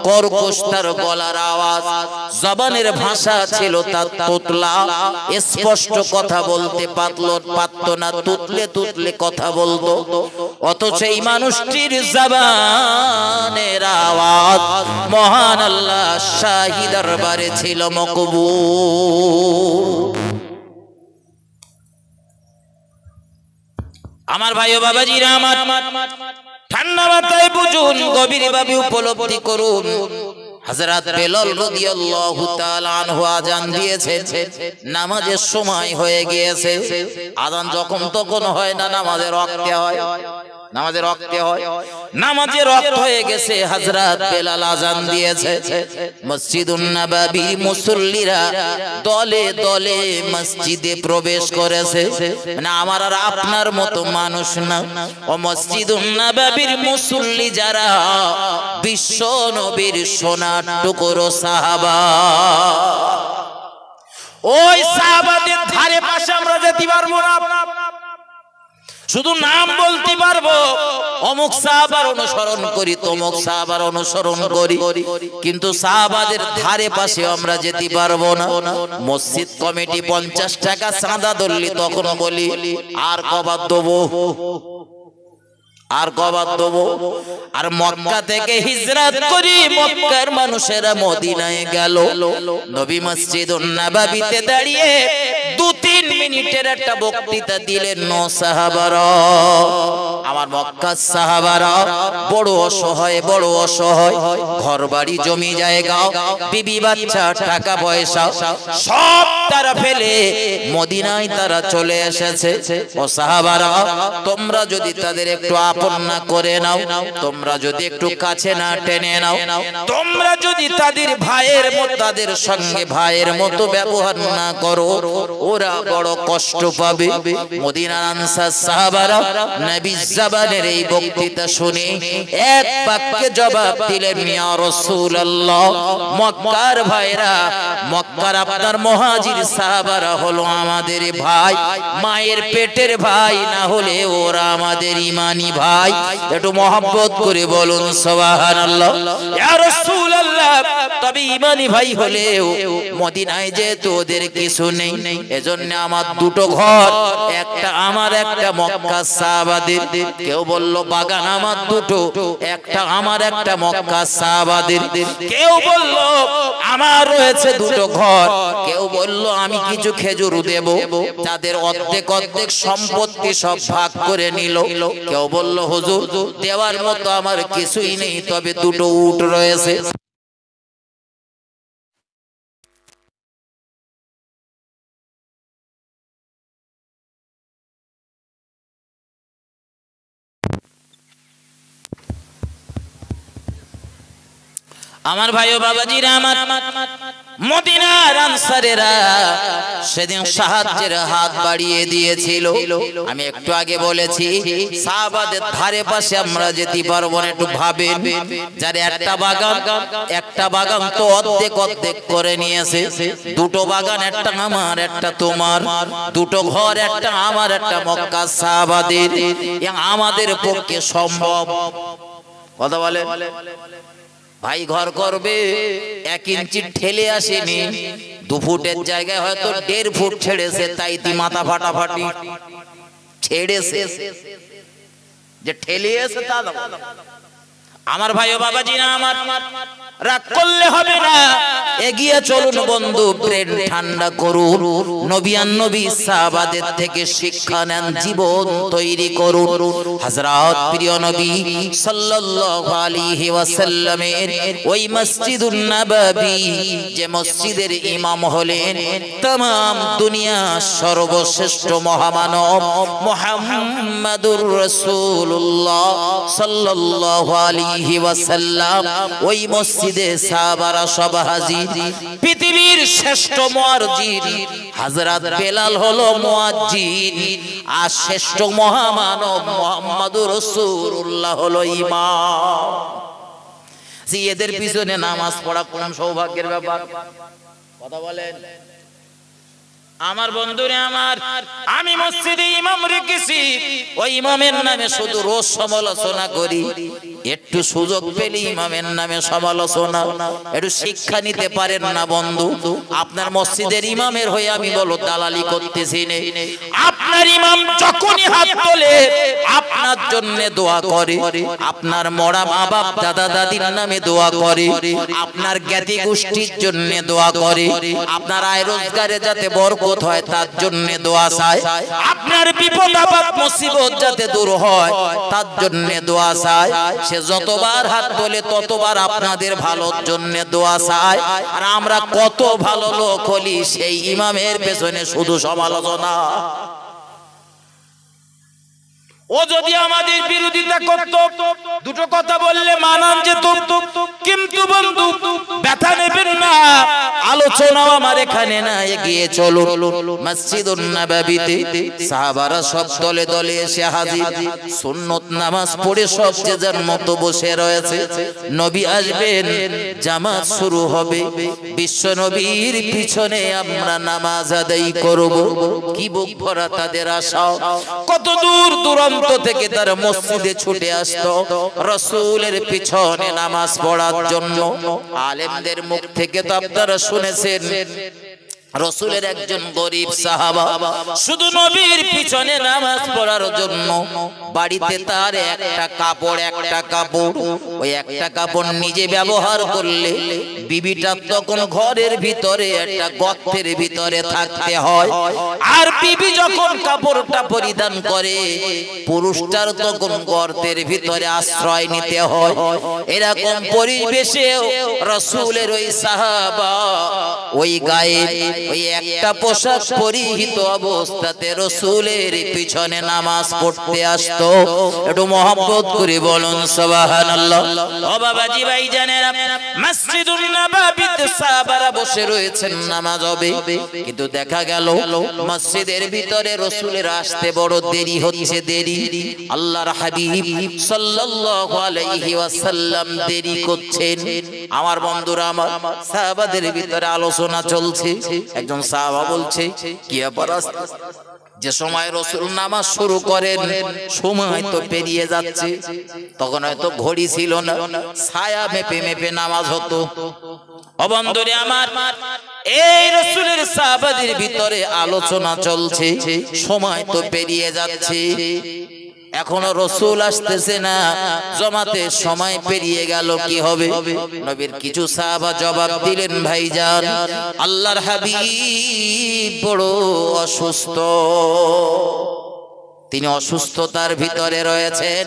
কর্কশ তার গলার আওয়াজ, জবানের ভাষা ছিল তার তোতলা, স্পষ্ট কথা বলতে পারত না, তুতলে তুতলে কথা বলতো। অথচ এই মানুষটির জবানের আওয়াজ মহান আল্লাহ শাহী দরবারে ছিল মকবুল। আমার ভাই ও বাবাজিরা আমার, ঠান্ডা মাথায় বুঝুন, গভীরভাবে উপলব্ধি করুন। হযরত বেলাল রাদিয়াল্লাহু তাআলা আনহু আযান দিয়েছেন, নামাজের সময় হয়ে গিয়েছে। আযান যখন তখন হয় না, নামাজের ওয়াক্তে হয়, নামাজের ওয়াক্তে হয়, নামাজের ওয়াক্ত হয়ে গেছে। হযরত বেলাল আযান দিয়েছে। মসজিদুন নববীর মুসল্লিরা দলে দলে মসজিদে প্রবেশ করেছে, মানে আমার আর আপনার মতো মানুষ না। ও মসজিদুন নববীর মুসল্লি যারা, বিশ্ব নবীর সোনার টুকরো সাহাবা, ওই সাহাবাদের ধারে পাশে আমরা যেতে পারবো না। শুধু নাম বলতে পারবো, অমুক সাহাবার অনুসরণ করি, তমুক সাহাবার অনুসরণ করি, কিন্তু সাহাবাদের ধারে পাশে আমরা যেতে পারবো না। মসজিদ কমিটি 50 টাকা চাঁদা ধরলি, তখন বলি আর কবার দেবো, আর কবার দেবো। আর মক্কা থেকে হিজরত করি মক্কার মানুষেরা মদিনায় গেল। নবী মসজিদুন নববীতে দাঁড়িয়ে 2-3 মিনিটের একটা বক্তৃতা দিলেন। সাহাবারা, আমার মক্কার সাহাবারা বড় অসহায়, বড় অসহায়, ঘর বাড়ি জমি জায়গা, বিবি বাচ্চা, টাকা পয়সা সব তারা ফেলে মদিনায় তারা চলে এসেছে। ও সাহাবারা, তোমরা যদি তাদের একটু আপন না করে নাও, তোমরা যদি একটু কাছে না টেনে নাও, তোমরা যদি তাদের ভাইয়ের মতো, তাদের সঙ্গে ভাইয়ের মতো ব্যবহার না করো, ওরা বড় কষ্ট পাবে। মদিনার আনসার সাহাবারা নবী জবানের এই বক্তৃতা শুনে এক বাক্যে জবাব দিলেন, ইয়া রাসূলুল্লাহ, মক্কার ভাইরা, মক্কার আপনার মুহাজির সাহাবারা হলো আমাদের ভাই, মায়ের পেটের ভাই, না হলে ওরা আমাদের ঈমানি ভাই। একটু মহব্বত করে বলুন সুবহানাল্লাহ। ইয়া রাসূলুল্লাহ, তবে ঈমানি ভাই হলেও মদিনায় যেহেতু ওদের কিছু নেই, এজন্য আমার দুটো ঘর, একটা আমার, একটা মক্কা সাহাবাদের। কেউ বলল বাগান আমার দুটো, একটা আমার, একটা মক্কা সাহাবাদের। কেউ বলল আমার রয়েছে দুটো ঘর, কেউ বলল আমি কিছু খেজুর দেব। তাদের অর্ধেক অর্ধেক সম্পত্তি সব ভাগ করে নিল। কেউ বলল হুজুর দেওয়ার মতো আমার কিছুই নেই, তবে দুটো উট রয়েছে। আমার ভাই ও বাবাজিরা আমার, মদিনার আনসারেরা সেদিন সাহায্যের হাত বাড়িয়ে দিয়েছিল। আমি একটু আগে বলেছি সাহাবাদের ধারে পাশে আমরা যেতে পারবো না। একটু ভাবেন, যার একটা বাগান তো অর্ধেক অর্ধেক করে নিয়েছে। দুটো বাগান, একটা আমার একটা তোমার, দুটো ঘর, একটা আমার একটা মক্কা সাহাবাদের। আমাদের পক্ষে সম্ভব? কথা বলে ভাই, ঘর করবে 1 ইঞ্চি ঠেলে আসেনি, 2 ফুটের জায়গায় হয়তো 1.5 ফুট ছেড়েছে, তাই তি মাথা ফাটাফাটি ছেড়েছে যে ঠেলিয়েছে তা আমার ভাই ও বাবাজি না, আমার রাগ করলে হবে না, এগিয়ে চলুন বন্ধু, ব্রেন ঠান্ডা করুন, নবিয়ান নবী সাহাবাদের থেকে শিক্ষা নেন, জীবন তৈরি করুন। হযরত প্রিয় নবী সাল্লাল্লাহু আলাইহি ওয়াসাল্লামের ওই মসজিদুন নববী, যে মসজিদের ইমাম হলেন तमाम দুনিয়া সর্বশ্রেষ্ঠ মহামানব মুহাম্মাদুর রাসূলুল্লাহ সাল্লাল্লাহু আলাইহি ওয়াসাল্লাম, ওই মসজিদে সাহাবারা সব হাজির। পৃথিবীর শ্রেষ্ঠ মুয়াজ্জিন হযরত বেলাল হলো মুয়াজ্জিন, আর শ্রেষ্ঠ মহামানব মুহাম্মাদুর রাসূলুল্লাহ হলো ইমাম। এদের পিছনে নামাজ পড়া কোন সৌভাগ্যের ব্যাপার? কথা বলেন আমার বন্ধুরে আমার। আমি মসজিদে ইমাম রেখেছি, ওই ইমামের নামে শুধু রোজ সমালোচনা করি। একটু সুযোগ পেলে ইমামের নামে সমালোচনা, একটু শিক্ষা নিতে পারেন না বন্ধু? আপনার মসজিদের ইমামের হয়ে আমি বলো দালালি করতেছি না। আপনার ইমাম যখনই হাত তোলে আপনার জন্য দোয়া করে, আপনার মরা মা বাপ দাদা দাদির নামে দোয়া করে, আপনার জ্ঞাতি গোষ্ঠীর জন্য দোয়া করে, আপনার আয় রোজগারে যাতে বরকত হয় তার জন্য দোয়া চায়, আপনার বিপদ আপদ মুসিবত যাতে দূর হয় তার জন্য দোয়া চায়। সে যতবার হাত তোলে ততবার আপনাদের ভালোর জন্য দোয়া চায়। আর আমরা কত ভালো লোক হলি, সেই ইমামের পেছনে শুধু সমালোচনা। ও যদি আমাদের বিরোধিতা করত, দুটো কথা বললে মানান যেত, কিন্তু বন্ধু ব্যথা নেবেন না, আলোচনা আমার এখানে না, এগিয়ে চলো মসজিদুন নববীতে। সাহাবারা সব দলে দলে এসে হাজির, সুন্নত নামাজ পড়ে সব যে যার মতো বসে রয়েছে। নবী আসবেন, জামাত শুরু হবে, বিশ্ব নবীর পিছনে আমরা নামাজ আদায় করব। কি বুক ভরা তাদের আশা, কত দূর দূরান্ত থেকে তারা মসজিদে ছুটে আসতো রাসূলের পিছনে নামাজ পড়ার জন্য। আলেমদের মুখ থেকে তো আপনারা শুনেছেন, রাসূলের একজন গরীব সাহাবা শুধু নবীর পিছনে নামাজ পড়ার জন্য বাড়িতে তার একটা কাপড়, ওই একটা কাপড় নিজে ব্যবহার করলে বিবিটা তখন ঘরের ভিতরে একটা গর্তের ভিতরে থাকতে হয়, আর বিবি যখন কাপড়টা পরিধান করে পুরুষটার তখন গর্তের ভিতরে আশ্রয় নিতে হয়। এরকম পরিবেশে রাসূলের ওই সাহাবা ওই গায়ে ওই একটা পোশাক পরিহিত অবস্থাতে রাসূলের পিছনে নামাজ পড়তে আসতো। একটু মহব্বত করে বলুন সুবহানাল্লাহ। ও বাবাজি ভাইজানেরা, মসজিদুন নববীতে সাহাবারা বসে রয়েছেন, নামাজ হবে, কিন্তু দেখা গেল মসজিদের ভিতরে রাসূলের আসতে বড় দেরি হচ্ছে। দেরি আল্লাহর হাবিব সাল্লাল্লাহু আলাইহি ওয়াসাল্লাম দেরি করছেন। আমার বন্ধুরা আমার, সাহাবাদের ভিতরে আলোচনা চলছে। একজন সাহাবা বলছে, কি ব্যাপার, যে সময় রাসূল নামাজ শুরু করেন সময় তো পেরিয়ে যাচ্ছে। তখন হয়তো ঘড়ি ছিল না, ছায়া মেপে মেপে নামাজ হতো। ও বন্ধুরে আমার, এই রাসূলের সাহাবাদের ভিতরে আলোচনা চলছে, সময় তো পেরিয়ে যাচ্ছে, এখনো রাসূল আসতেছে না, জমাতে সময় পেরিয়ে গেল, কি হবে? নবীর কিছু সাহাবা জবাব দিলেন, ভাইজান আল্লাহর হাবিব বড় অসুস্থ, তিনি অসুস্থতার ভিতরে রয়েছেন,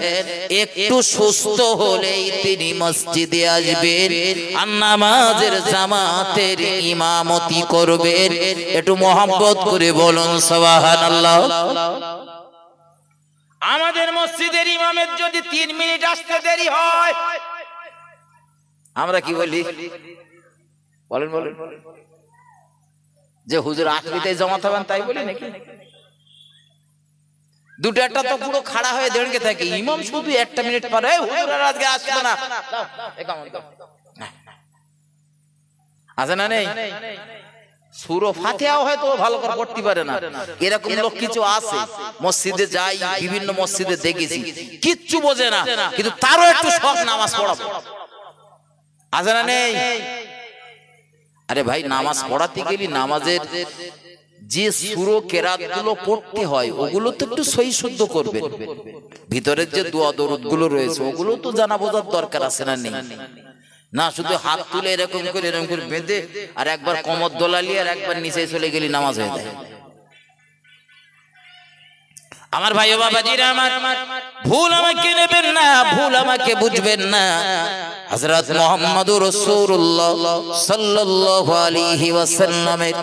একটু সুস্থ হলেই তিনি মসজিদে আসবেন আর নামাজের জামাতের ইমামতি করবেন। একটু মহব্বত করে বলুন সুবহানাল্লাহ। আমাদের মসজিদের ইমামের যদি 3 মিনিট আসতে দেরি হয়, আমরা কি বলি? বলেন বলেন যে হুজুর আখরিতে জমাত হবেন তাই বলি নাকি? দুটো একটা তো পুরো খাড়া হয়ে দাঁড়িয়ে থাকে, ইমাম শুধু একটা মিনিট পরে হুজুর আর আজকে আসবে না, আছে না নেই? সূরা ফাতিহাও হয়তো ভালো করে পড়তে পারে না, এরকম লোক কিছু আছে। মসজিদে যাই, বিভিন্ন মসজিদে দেখেছি, কিচ্ছু বোঝে না, কিন্তু তারও একটু শখ নামাজ পড়াবো, আছে না নেই? আরে ভাই, নামাজ পড়াতে গেলি নামাজের যে সূরা কেরাত গুলো পড়তে হয় ওগুলো তো একটু সহি শুদ্ধ করবে, ভিতরের যে দোয়া দরুদ গুলো রয়েছে ওগুলো তো জানা বোঝার দরকার আছে না নেই? না শুধু হাত তুলে এরকম করে বেঁধে আর একবার কোমর দোলালি আর একবার নিচে চলে গেলি নামাজ হয়ে যায়। আমার ভাই ও বাবাজিরা আমার, ভুল আমাকে নেবেন না, ভুল আমাকে বুঝবেন না। হযরত মুহাম্মদুর রাসূলুল্লাহ সাল্লাল্লাহু আলাইহি ওয়াসাল্লামের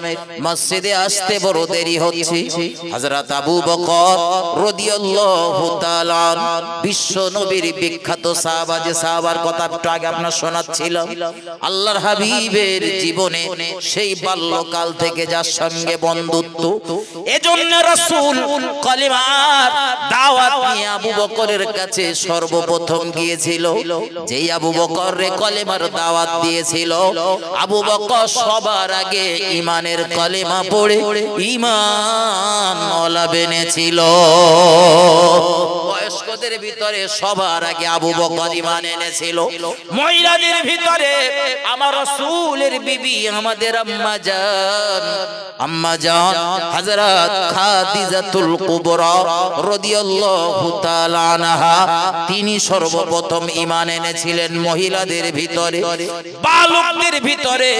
মসজিদে আসতে বড় দেরি হচ্ছে। হযরত আবু বকর রাদিয়াল্লাহু তাআলা বিশ্ব নবীর বিখ্যাত সাহাবা, যে সাহাবার কথা একটু আগে আপনার শোনাচ্ছিলাম, আল্লাহর হাবিবের জীবনে সেই বাল্যকাল থেকে যার সঙ্গে বন্ধুত্ব, এজন্য রাসূল কলিমার দাওয়াত নিয়ে আবু বকরের কাছে সর্বপ্রথম গিয়েছিল। যেই আবু বকর কলেমার দাওয়াত দিয়েছিল, আবু বকর সবার আগে ঈমানের কলেমা পড়ে ঈমান ওয়ালা বেনেছিল। বয়স্কদের ভিতরে সবার আগে আবু বকর ঈমান এনেছিল। মহিলাদের ভিতরে আমার রাসূলের বিবি, আমাদের আম্মা জান হযরত খাদিজাতুল কুবরা রাদিয়াল্লাহু তাআলা আনহা, তিনি সর্বপ্রথম ঈমান এনেছিলেন মহিলাদের ভিতরে। বালকদের ভিতরে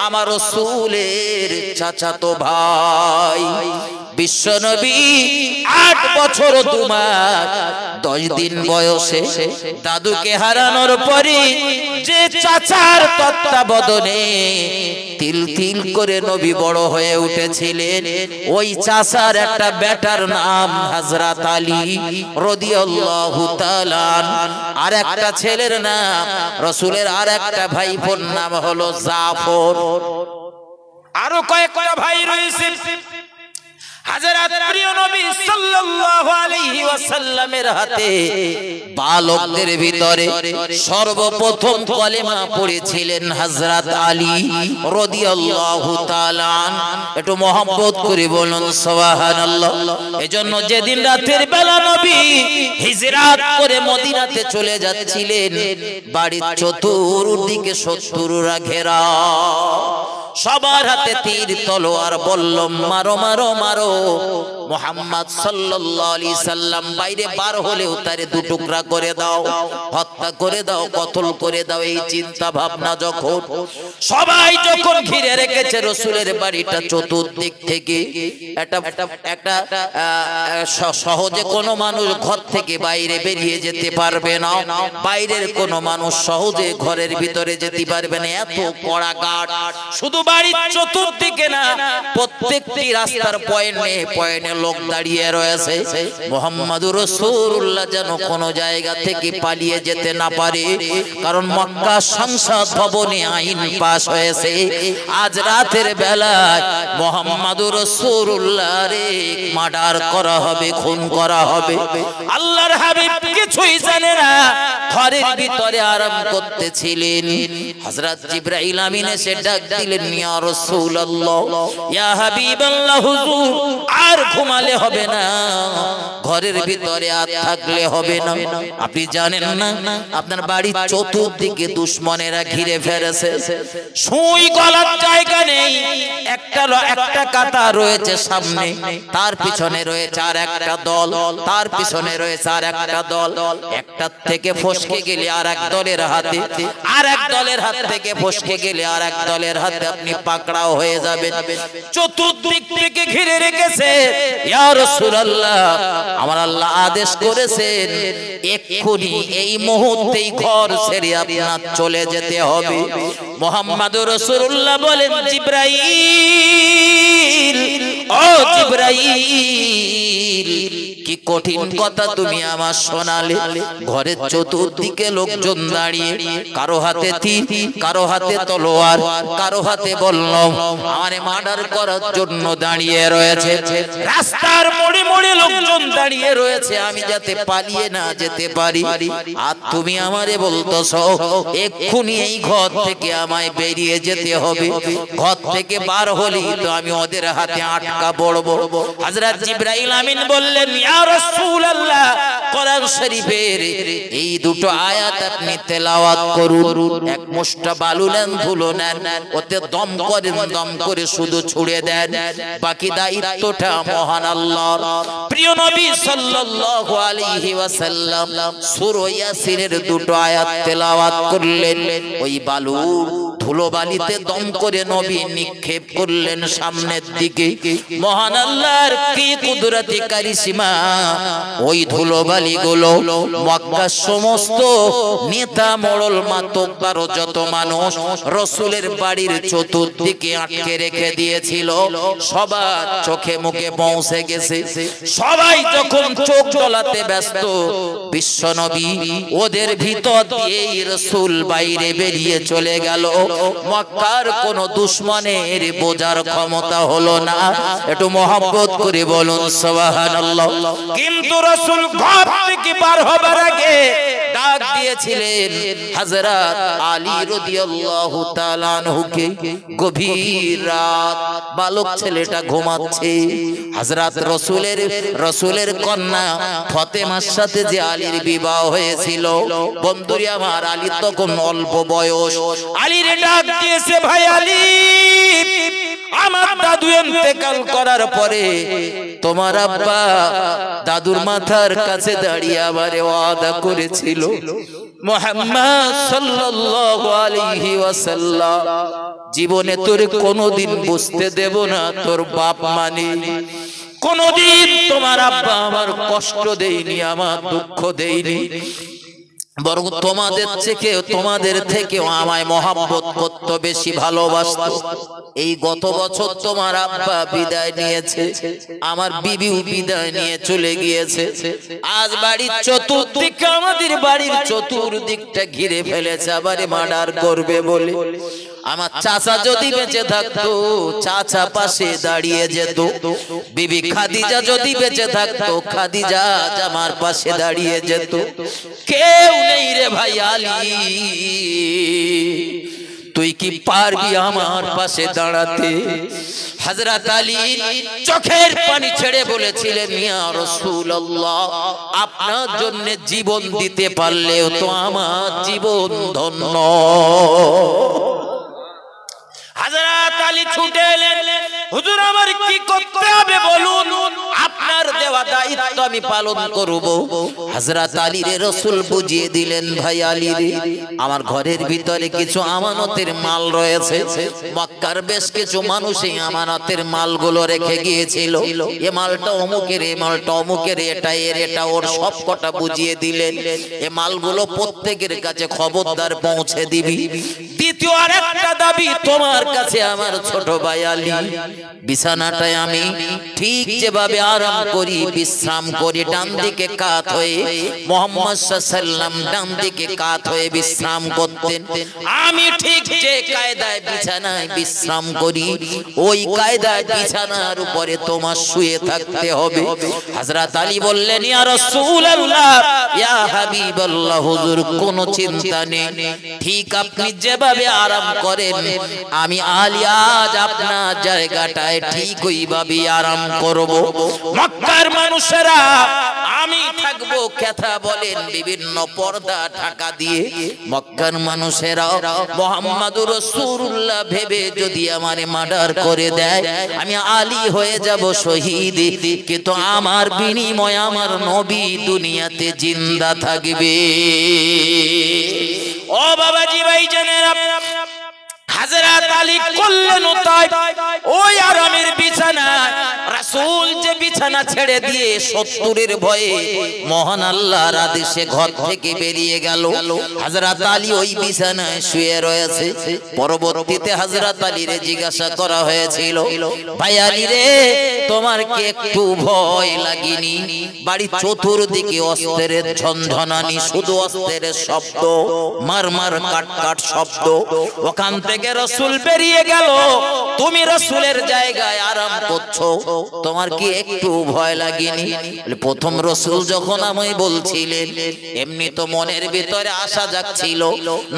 আমার রাসূলের চাচাতো ভাই বিশ্বনবী 8 বছর 2 মাস 10 দিন বয়সে দাদুকে হারানোর পরে যে চাচার তত্ত্বাবধানে তিল তিল করে নবী বড় হয়ে উঠেছিলেন, ওই চাচার একটা বেটার নাম হযরত আলী রাদিয়াল্লাহু তাআলা, আর একটা ছেলের নাম, রাসূলের আর একটা ভাইপোর নাম হলো জাফর। আরো কয়েকটা ভাই রয়েছে। হযরত প্রিয় নবী সাল্লাল্লাহু আলাইহি ওয়াসাল্লামের হাতে বালকদের ভিতরে সর্বপ্রথম কলেমা পড়েছিলেন হযরত আলী রাদিয়াল্লাহু তাআলা। একটু মহব্বত করে বলুন সুবহানাল্লাহ। এজন্য যেদিন রাতের বেলা নবী হিজরত করে মদিনাতে চলে যাচ্ছিলেন, বাড়ির চতুর্দিকে শত্রুরা ঘেরা, সবার হাতে তীর তলোয়ার, বলল মারো মারো মারো। মুহাম্মদ সাল্লাল্লাহু আলাইহি সাল্লাম বাইরে বার হলেও তারে 2 টুকরা করে দাও, হত্যা করে দাও, কতল করে দাও। এই চিন্তা ভাবনা যখন সবাই যখন ঘিরে রেখেছে রাসূলের বাড়িটা চতুর্দিক থেকে, একটা সহজে কোনো মানুষ ঘর থেকে বাইরে বেরিয়ে যেতে পারবে না, বাইরের কোনো মানুষ সহজে ঘরের ভিতরে যেতে পারবে না, এত কড়া গার্ড। শুধু বাড়ির চতুর্দিকে না, প্রত্যেকটি রাস্তার পয়েন্টে লোক দাঁড়িয়ে রয়েছে। মুহাম্মদুর রাসূলুল্লাহ যেন কোনো জায়গা থেকে পালিয়ে যেতে না পারে, কারণ মক্কা সংসদ ভবনে আইন পাস হয়েছে, আজ রাতের বেলায় মুহাম্মদুর রাসূলুল্লাহরে মার্ডার করা হবে, খুন করা হবে। আল্লাহর হাবিব কিছুই জানে না, ঘরের ভিতরে আরাম করতেছিলেন। হযরত জিবরাইল আমিন এসে ডাক দিলেন, ইয়া রাসূলুল্লাহ, ইয়া হাবিবাল্লাহ, হুজুর আর ঘুমালে হবে না, ঘরের ভিতরে আর থাকলে হবে না। আপনি জানেন না আপনার বাড়ির চতুর্দিকে দুশমনেরা ঘিরে ফেলেছে, সুই গলার জায়গা নেই। একটা কাতা রয়েছে সামনে, তার পিছনে রয়েছে আর একটা দল, তার পিছনে রয়েছে আর একটা দল। একটা থেকে ফসকে গেলে আর এক দলের হাতে, আর এক দলের হাত থেকে ফসকে গেলে আর এক দলের হাতে আপনি পাকড়াও হয়ে যাবেন। চতুর্দিক থেকে ঘিরে রেখেছে। ইয়া রাসূলুল্লাহ, আমার আল্লাহ আদেশ করেছেন এক্ষুনি এই মুহূর্তেই ঘর ছেড়ে আপনার চলে যেতে হবে। মুহাম্মদুর রাসূলুল্লাহ বলেন, জিবরাইল, ও জিবরাইল, কি কঠিন কথা তুমি আমার শোনালে। ঘরের চতুর্দিকে লোকজন দাঁড়িয়ে, কারো হাতে তীর, কারো হাতে তলোয়ার, কারো হাতে বল্লম, আমারে মার্ডার করার জন্য দাঁড়িয়ে রয়েছে। রাস্তার মোড়ে মোড়ে লোকজন দাঁড়িয়ে রয়েছে, আমি যাতে পালিয়ে না যেতে পারি। আর তুমি আমারে বলতেছো এক্ষুনি এই ঘর থেকে আমায় বেরিয়ে যেতে হবে। ঘর থেকে বার হলি তো আমি ওদের হাতে আটকা পড়ব। হযরত জিবরাইল আমিন বললেন, ইয়া রাসূলুল্লাহ, কোরআন শরীফের এই দুটো আয়াত আপনি তেলাওয়াত করুন। এক মুষ্ঠ বালু নেন, ধুলো নেন, ওতে দম করেন, দম করে শুধু ছুড়ে দেন, বাকি দায়িত্বটা মহান আল্লাহর। প্রিয় নবী সাল্লাল্লাহু আলাইহি ওয়াসাল্লাম সূরা ইয়াসিনের দুটো আয়াত তেলাওয়াত করলেন। ওই বালু ধুলো বালিতে দম করে নবী নিক্ষেপ করলেন সামনের দিকে। মহান আল্লাহর কি কুদরতি কারিশমা! ওই ধুলো বালিগুলো মক্কার সমস্ত নেতা মোড়ল মাতব্বর যত মানুষ রাসূলের বাড়ির চতুর্দিকে আটকে রেখে দিয়েছিল, সবার চোখে মুখে পৌঁছে গেছে। সবাই যখন চোখ জ্বলাতে ব্যস্ত, বিশ্বনবী ওদের ভিতর দিয়ে রাসূল বাইরে বেরিয়ে চলে গেল। মক্কার কোন দুশমনের বোঝার ক্ষমতা হলো না। একটু মহব্বত করে বলুন সুবহানাল্লাহ। কিন্তু রাসূল ঘর থেকে বার হবার আগে ডাক দিয়েছিলেন হযরত আলী রাদিয়াল্লাহু তাআলা আনহুকে। গভীর রাত, বালক ছেলেটা ঘুমাচ্ছে। হযরত রাসূলের কন্যা ফাতেমার সাথে যে আলীর বিবাহ হয়েছিল, বন্ধুরা আমার, আলী তখন অল্প বয়স। আলীর ডাক দিয়েছে, ভাই আলী, আমার দাদু ইন্তেকাল করার পরে তোমার আব্বা দাদুর মাথার কাছে দাঁড়িয়ে আমারে ওয়াদা করেছিল, মুহাম্মদ সাল্লাল্লাহু আলাইহি ওয়াসাল্লাম, জীবনে তোর কোনোদিন বুঝতে দেব না তোর বাপ মানে। কোনোদিন তোমার আব্বা আমার কষ্ট দেয়নি, আমার দুঃখ দেয়নি, বরং তোমাদের থেকেও আমায় মহব্বত করতে বেশি ভালোবাসতো। এই গত বছর তোমার আব্বা বিদায় নিয়েছে, আমার বিবিও বিদায় নিয়ে চলে গিয়েছে। আজ বাড়ির চতুর্দিকে, আমাদের বাড়ির চতুর্দিকটা ঘিরে ফেলেছে, আবারে মার্ডার করবে বলে। আমার চাচা যদি বেঁচে থাকতো, চাচা পাশে দাঁড়িয়ে যেত। বিবি খাদিজা যদি বেঁচে থাকতো, খাদিজা আমার পাশে দাঁড়িয়ে যেত। কেউ নেই রে ভাই আলী, তুই কি পারবি আমার পাশে দাঁড়াতে? হযরত আলী চোখের পানি ছেড়ে বলেছিলেন, ইয়া রাসূলুল্লাহ, আপনার জন্য জীবন দিতে পারলেও তো আমার জীবন ধন্য। হযরত আলী ছুটে এলেন, হুজুর আমার কি করতে হবে বলুন, আপনার দেওয়া দায়িত্ব আমি পালন করব। হযরত আলী রে রাসূল বুঝিয়ে দিলেন, ভাই আলী রে, আমার ঘরের ভিতরে কিছু আমানতের মাল রয়েছে। মক্কার বেশ কিছু মানুষ এই আমানতের মালগুলো রেখে গিয়েছিল। এই মালটা অমুকের, এই মালটা অমুকের, এটা এর, এটা ওর, সব কটা বুঝিয়ে দিলেন। এই মালগুলো প্রত্যেকের কাছে খবরদার পৌঁছে দিবি। দ্বিতীয় আরেকটা দাবি তোমার কাছে, আমার ছোট ভাই আলী, বিছানাটায় আমি ঠিক যেভাবে আরাম করি, বিশ্রাম করি, ডান দিকে কাত হয়ে, মুহাম্মদ সাল্লাল্লাহু আলাইহি ওয়াসাল্লাম ডান দিকে কাত হয়ে বিশ্রাম করতেন, আমি ঠিক যে কায়দায় বিছানায় বিশ্রাম করি, ওই কায়দায় বিছানার উপরে তোমার শুয়ে থাকতে হবে। হযরত আলী বললেন, ইয়া রাসূলুল্লাহ, ইয়া হাবিবাল্লাহ, হুজুর কোনো চিন্তা নেই, ঠিক আপনি যেভাবে আরাম করেন আমি আলী আজ আপনার জায়গাটায় ঠিক ওইভাবে আরাম করব। মক্কার মানুষেরা আমি থাকবো কথা বলেন বিভিন্ন পর্দা ঢাকা দিয়ে। মক্কার মানুষেরা মুহাম্মাদুর রাসূলুল্লাহ ভেবে যদি আমারে মার্ডার করে দেয়, আমি আলী হয়ে যাব শহীদ, কিন্তু আমার বিনিময়ে আমার নবী দুনিয়াতে জিন্দা থাকবে। ও বাবাজি ভাইজানেরা, হযরত আলী করলেন তাই। ওই আরামের বিছানা, রাসূল যে বিছানা ছেড়ে দিয়ে ৭০-এর ভয়ে মহান আল্লাহর আদেশে ঘর থেকে বেরিয়ে গেল, হযরত আলী ওই বিছানায় শুয়ে রয়েছে। পরবর্তীতে হযরত আলীরে জিজ্ঞাসা করা হয়েছিল, ভাই আলী রে, তোমার কি একটু ভয় লাগেনি? বাড়ি চতুর্দিকে অস্ত্রের ঝনঝনানি, শুধু অস্ত্রের শব্দ, মারমার কাট কাট শব্দ। ওখান থেকে রাসূল বেরিয়ে গেল, তুমি রাসূলের জায়গায় আরাম করছো, তোমার কি একটু ভয় লাগেনি? প্রথম রাসূল যখন আমায় বলছিলেন, এমনি তো মনের ভিতরে আশা জাগছিল,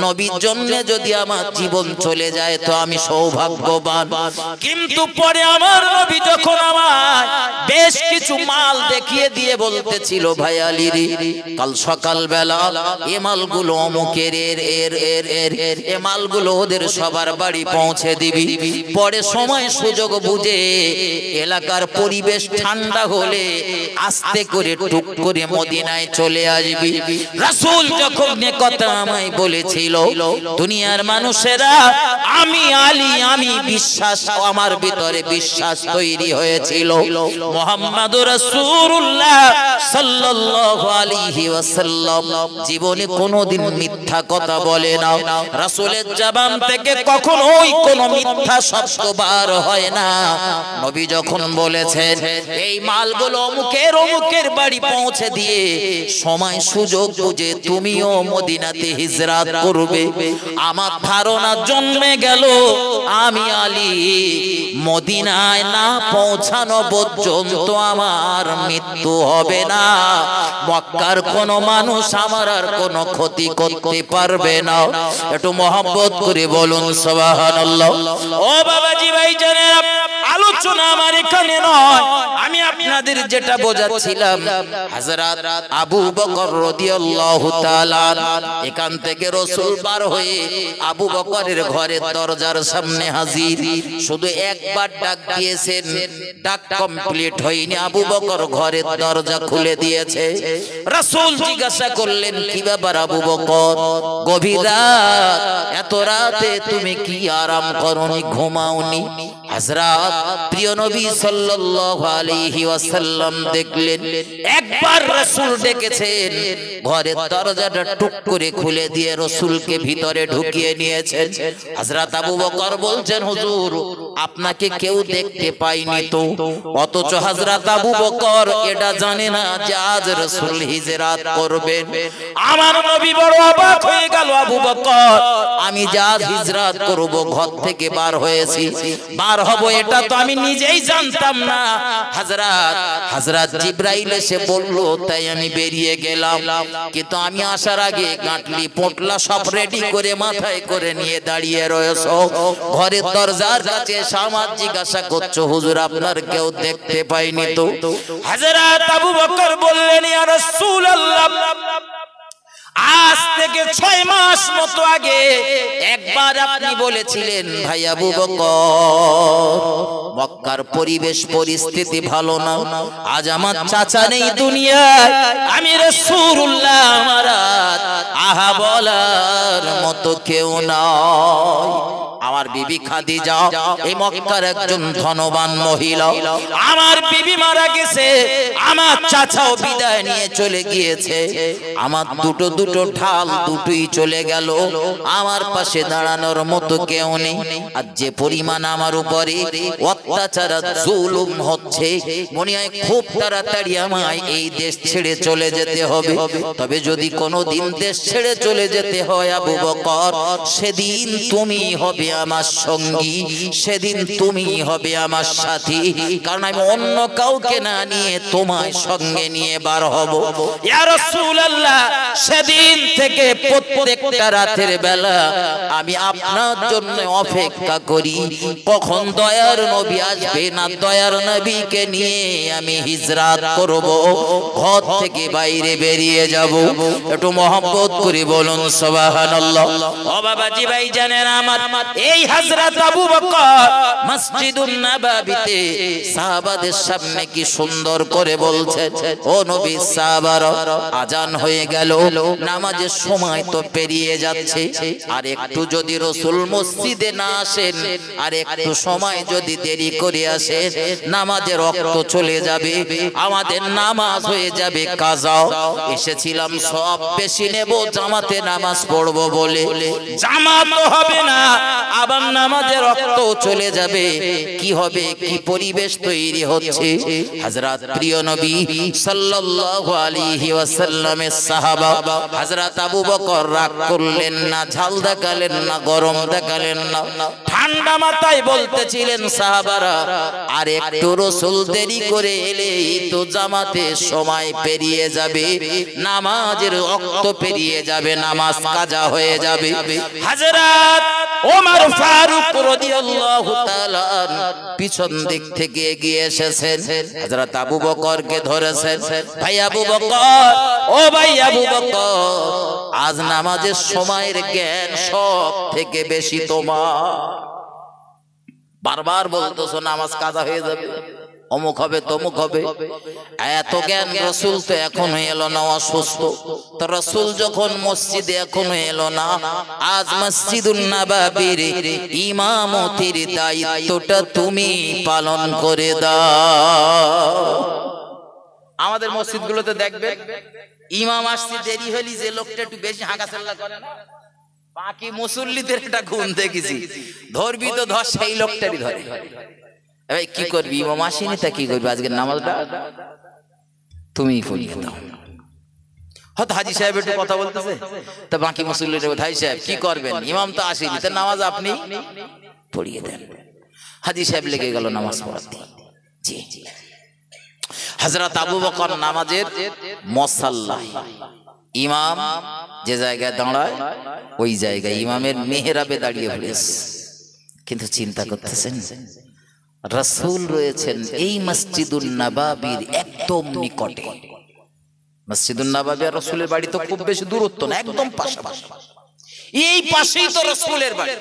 নবীর জন্য যদি আমার জীবন চলে যায় তো আমি সৌভাগ্যবান। কিন্তু পরে আমার নবী যখন আমার বেশ কিছু মাল দেখিয়ে দিয়ে বলতেছিল, ভাই আলী রে, কাল সকাল বেলা এ মালগুলো অমুকের এ মালগুলো ওদের সবার বাড়ি পৌঁছে দিবি, পরে সময় সুযোগ বুঝে এলাকার পরিবেশ ঠান্ডা হলে আস্তে করে টুক করে মদিনায় চলে আসবি। রাসূল যখন এ কথা আমায় বলেছিল, দুনিয়ার মানুষেরা আমি আলী, আমি বিশ্বাস, আমার ভিতরে বিশ্বাস তৈরি হয়েছিল মুহাম্মাদুর রাসূলুল্লাহ সাল্লাল্লাহু আলাইহি ওয়াসাল্লাম জীবনে কোনোদিন মিথ্যা কথা বলে না। রাসূলের জবান থেকে কখনোই কোনো মিথ্যা শব্দ বার হয় না। নবী যখন বলেছেন এই মালগুলো অমুকের বাড়ি পৌঁছে দিয়ে সময় সুযোগ বুঝে তুমিও মদিনাতে হিজরত করবে, আমার ধারণা জন্মে গেল আমি আলী মদিনায় না পৌঁছানো পর্যন্ত আমার মৃত্যু হবে না, মক্কার কোন মানুষ আমার আর কোনো ক্ষতি করতে পারবে না। একটু মহব্বত করে বলুন সুবহানাল্লাহ। ও বাবাজি ভাইজানেরা, আলোচনা আমার এখানে নয়, আমি আপনাদের যেটা বোঝাচ্ছিলাম, হযরত আবু বকর রাদিয়াল্লাহু তাআলা এখান থেকে রাসূল পার হয়ে আবু বকরের ঘরের দরজার সামনে হাজির। শুধু একবার ডাক দিয়েছেন, ডাক কমপ্লিট হয়নি, আবু বকর ঘরের দরজা খুলে দিয়েছে। রাসূল জিজ্ঞাসা করলেন, কি ব্যাপার আবু বকর, গভীর রাত, এত রাতে তুমি কি আরাম করনি, ঘুমাওনি? হযরত প্রিয় নবী সাল্লাল্লাহু আলাইহি ওয়াসাল্লাম দেখলেন একবার রাসূল ডেকেছেন, ঘরের দরজাটা টুক করে খুলে দিয়ে রাসূলকে ভিতরে ঢুকিয়ে নিয়েছেন। হযরত আবু বকর বলছেন, হুজুর আপনাকে কেউ দেখতে পায়নি তো। অথচ হযরত আবু বকর এটা জানে না যে আজ রাসূল হিজরত করবেন। আমার নবী বড় অবাক হয়ে গেল, আবু বকর আমি যে আজ হিজরত করব, ঘর থেকে বার হয়েছি, বার হব এটা তো আমি নিজেই জানতাম না। হযরত জিবরাইল এসে বলল, তাই আমি বেরিয়ে গেলাম, কিন্তু আমি আসার আগে গাঁটলি পোটলা সব রেডি করে মাথায় করে নিয়ে দাঁড়িয়ে রয়েছো, ঘরের দরজার কাছে সামাজ জিজ্ঞাসা করছো, হুজুর আপনার কেউ দেখতে পাইনি তো? হযরত আবু বকর বললেন, ইয়া রাসূলুল্লাহ, আজ থেকে 6 মাস মতো আগে একবার আপনি বলেছিলেন, ভাই আবু বকর মক্কার পরিবেশ পরিস্থিতি ভালো না, আজ আমার চাচা নেই দুনিয়ায়, আমি রাসূলুল্লাহ, আমার আহা বলার মতো কেউ নাই। আমার বিবি খাদিজা এই মক্কার একজন ধনবান মহিলা, আমার বিবি মারা গেছে, আমার চাচাও বিদায় নিয়ে চলে গিয়েছে, আমার দুটো ঢাল দুটোই চলে গেল, আমার পাশে দাঁড়ানোর মতো কেউ নেই। আর যে পরিমাণ আমার উপরে অত্যাচার জুলুম হচ্ছে, মনে হয় খুব তাড়াতাড়ি আমায় এই দেশ ছেড়ে চলে যেতে হবে। তবে যদি কোনোদিন দেশ ছেড়ে চলে যেতে হয় আবু বকর, সেদিন তুমি হবে আমার সঙ্গী, সেদিন তুমি হবে আমার সাথী, কারণ আমি অন্য কাউকে না নিয়ে তোমায় সঙ্গে নিয়ে বার হব। ইয়া রাসূলুল্লাহ, সেদিন থেকে প্রত্যেকটা রাতের বেলা আমি আপনার জন্য অপেক্ষা করি, কখন দয়ার নবী আসবে, না দয়ার নবীকে নিয়ে আমি হিজরত করব, ঘর থেকে বাইরে বেরিয়ে যাব। একটু মহব্বত করে বলুন সুবহানাল্লাহ। ও বাবাজি ভাইজানেরা আমার, এই হযরত আবু বকর মসজিদুন নববীতে সাহাবাদের সামনে কি সুন্দর করে বলছে, ও নবী সাহাবারা, আজান হয়ে গেল, নামাজের সময় তো পেরিয়ে যাচ্ছে, আর একটু যদি রাসূল মসজিদে না আসেন, আর একটু সময় যদি দেরি করে আসেন, নামাজের রক্ত চলে যাবে, আমাদের নামাজ হয়ে যাবে কাজা। এসেছিলাম সব বেশি নেব, জামাতে নামাজ পড়বো বলে, জামাত হবে না, আবার নামাজের রক্ত চলে যাবে। কি হবে, কি পরিবেশ তৈরি হচ্ছে। হযরত প্রিয় নবী সাল্লাল্লাহু আলাইহি ওয়াসাল্লামের সাহাবা হযরত আবু বকর রাগ করলেন না, ঝাল দেখালেন না, গরম দেখালেন না, ঠান্ডা মাথায় বলতেছিলেন সাহাবারা, আর একটু রাসূল দেরি করে এলেই তো জামাতের সময় পেরিয়ে যাবে, নামাজের ওয়াক্ত পেরিয়ে যাবে, নামাজ কাজা হয়ে যাবে। হযরত ওমর ফারুক রাদিয়াল্লাহু তাআলা পিছন দিক থেকে এগিয়ে এসেছেন, হযরত আবু বকরকে ধরেছেন, ভাই আবু বকর, ও ভাই আবু বকর, আজ নামাজের সময়ের জ্ঞান সব থেকে বেশি তোমার। বারবার বলতেছো নামাজ কাজা হয়ে যাবে, অমুক হবে তমুক হবে, এত জ্ঞান রাসূল তো এখনো এলো না, অসুস্থ। তো রাসূল যখন মসজিদে এখনো এলো না, আজ মসজিদুন নববীর ইমামতির দায়িত্বটা তুমি পালন করে দাও। আমাদের মসজিদগুলোতে দেখবে ইমাম আসতে দেরি হলি যে লোকটা একটু বেশি হাঁকাচাল্লা করে না, বাকি মুসল্লিদের একটা গুণ দেখেছি, ধরবি তো ধর, সেই লোকটারই ধরে। ভাই কি করবি, ইমাম আসেনি তা কি করবি, আজকের নামাজটা তুমি পড়িয়ে দাও। হয়তো হাজী সাহেব একটু কথা বলতেছে, তা বাকি মুসল্লিরা হাজী সাহেব কি করবেন, ইমাম তো আসেনি, তা নামাজ আপনি পড়িয়ে দেন। হাজী সাহেব লেগে গেল নামাজ পড়াতে। জি, হযরত আবু বকর নামাজের মুসাল্লায়, ইমাম যে জায়গায় দাঁড়ায় ওই জায়গায় ইমামের মেহরাবে দাঁড়িয়ে পড়েছে, কিন্তু চিন্তা করতেছেন রাসূল রয়েছেন এই মসজিদুন নববীর একদম নিকটে। মসজিদুন নববী আর রাসূলের বাড়ি তো খুব বেশি দূরত্ব না, একদম পাশাপাশি, এই পাশেই তো রাসূলের বাড়ি।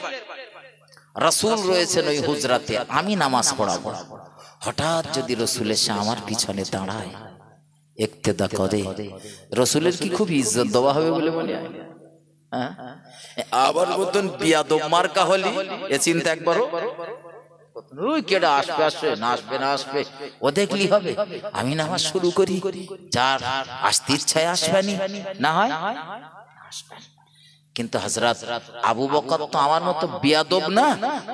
রাসূল রয়েছেন ওই হুজরাতে, আমি নামাজ পড়াবো, হঠাৎ যদি রাসূল এসে আমার পিছনে দাঁড়ায়, ইক্তেদা করে, রাসূলের কি খুব ইজ্জত দেওয়া হবে বলে মনে হয়? আবার মতন বিয়াদব মার্কা হলি এ চিন্তা একবারও, ওই কেডা আসবে আসবে না আসবে না আসবে ও দেখলি হবে, আমি নামাজ শুরু করি, যার আসতে ইচ্ছায় আসবেনি, না হয় আসবে। কিন্তু হযরত আবু বকর তো আমার মতো বিয়াদব না,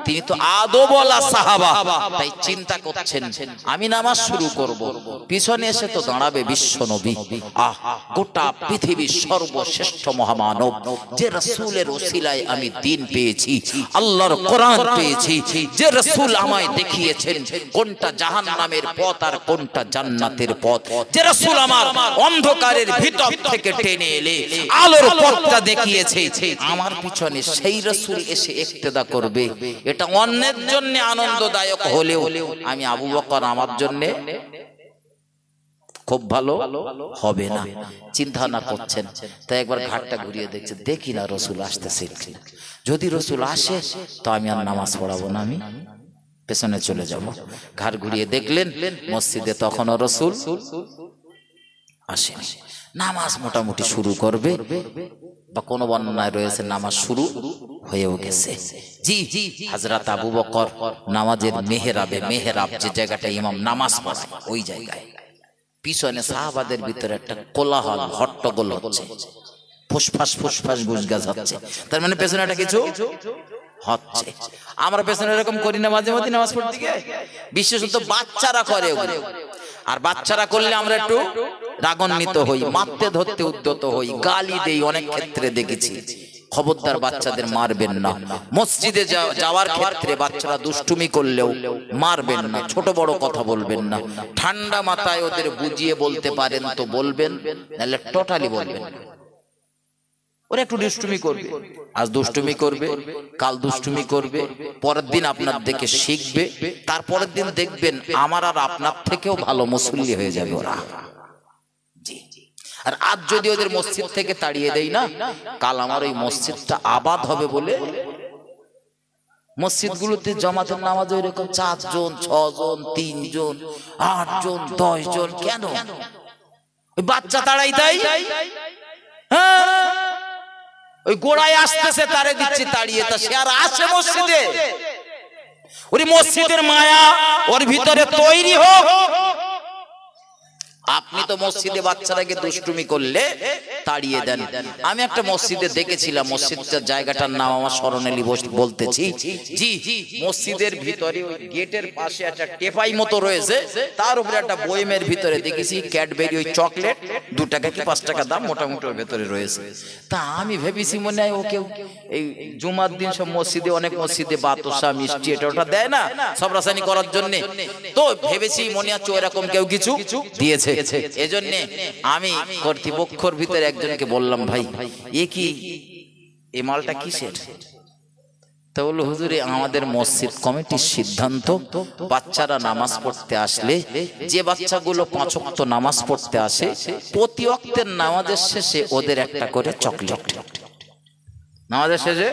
তিনি তো আদবওয়ালা সাহাবা, তাই চিন্তা করছেন আমি নামাজ শুরু করব, পিছনে এসে তো দাঁড়াবে বিশ্ব নবী, গোটা পৃথিবীর সর্বশ্রেষ্ঠ মহামানব, যে রাসূলের ওসিলায় আমি দ্বীন পেয়েছি, আল্লাহর কোরআন পেয়েছি, যে রাসূল আমায় দেখিয়েছেন কোনটা জাহান্নামের পথ আর কোনটা জান্নাতের পথ, যে রাসূল আমার অন্ধকারের ভিতর থেকে টেনে এলে আলোর পথটা দেখিয়েছে, আমার পিছনে সেই রাসূল এসে ইক্তেদা করবে, এটা অন্যের জন্য আনন্দদায়ক হলেও আমি আবু বকর আমার জন্য খুব ভালো হবে না, চিন্তা না করছেন। তাই একবার ঘাটটা ঘুরিয়ে দেখছে, দেখি না রাসূল আসতেছে, যদি রাসূল আসে তো আমি আর নামাজ পড়াবো না, আমি পেছনে চলে যাব। ঘাট ঘুরিয়ে দেখলেন মসজিদে তখনও রাসূল আসেনি, নামাজ মোটামুটি শুরু করবে, বা কোন বর্ণনায় রয়েছে নামাজ শুরু হয়েও গেছে। জি, হযরত আবু বকর নামাজের মেহরাবে, মেহরাব যে জায়গাটা ইমাম নামাজ পড়ায় ওই জায়গায় পিছনে সাহাবাদের ভিতরে একটা কোলাহল, হট্টগোল হচ্ছে, ফুসফাস ফুসফাস গুজগাজ হচ্ছে, তার মানে পেছনে একটা কিছু হচ্ছে। আমরা পেছনে এরকম করি না মাঝে মাঝে নামাজ পড়তে গিয়ে, বিশেষত বাচ্চারা করে, আর বাচ্চারা করলে আমরা একটু রাগান্বিত হই, মারতে ধরতে উদ্যত হই, গালি দেই, অনেক ক্ষেত্রে দেখেছি। খবরদার বাচ্চাদের মারবেন না, মসজিদে যাওয়ার ক্ষেত্রে বাচ্চারা দুষ্টুমি করলেও মারবেন না, ছোট বড় কথা বলবেন না, ঠান্ডা মাথায় ওদের বুঝিয়ে বলতে পারেন তো বলবেন, নাহলে টোটালি বলবেন। ওরা একটু দুষ্টুমি করবে, আজ দুষ্টুমি করবে, কাল দুষ্টুমি করবে, পরের দিন আপনার দেখে শিখবে, তারপরের দিন দেখবেন আমার আর আপনার থেকেও ভালো মুসল্লি হয়ে যাবে ওরা। আর আজ যদি ওদের মসজিদ থেকে তাড়িয়ে দেই না, কাল আমার ওই মসজিদটা আবাদ হবে বলে মসজিদগুলোতে জামাতের নামাজ এরকম 4 জন 6 জন 3 জন 8 জন 10 জন, কেন? ওই বাচ্চা তাড়াই তাই, হ্যাঁ, ওই গোড়ায় আসতেছে তারে দিচ্ছি তাড়িয়ে, তা সে আর আসে মসজিদে? ওই মসজিদের মায়া ওর ভিতরে তৈরি হোক। আপনি তো মসজিদে বাচ্চারাকে দুষ্টুমি করলে তাড়িয়ে দেন। আমি একটা মসজিদে দেখেছিলাম, মসজিদটার জায়গাটার নাম আমার স্মরণে বলতেছি। জি, মসজিদের ভিতরে ওই গেটের পাশে একটা টেপাই মতো রয়েছে, তার উপরে একটা বয়মের ভিতরে দেখেছি ক্যাডবেরি ওই চকলেট, 2 টাকা কি 5 টাকা দাম, মোটামুটি ওর ভেতরে রয়েছে। তা আমি ভেবেছি মনে হয় ওকে এই জুমার দিন সব মসজিদে, অনেক মসজিদে বাতাসা মিষ্টি এটা ওটা দেয় না সব রাসায়নি করার জন্য, তো ভেবেছি মনে হচ্ছে ওরকম কেউ কিছু দিয়েছে। এজন্য আমি কর্তৃপক্ষের ভিতরে একজনকে বললাম, ভাই এ কি এই মালটা কিসের? তা বলল, হুজুরে আমাদের মসজিদ কমিটির সিদ্ধান্ত, বাচ্চারা নামাজ পড়তে আসলে, যে বাচ্চাগুলো 5 ওয়াক্ত নামাজ পড়তে আসে, প্রতি ওয়াক্তের নামাজের শেষে ওদের একটা করে চকলেট, নামাজের শেষে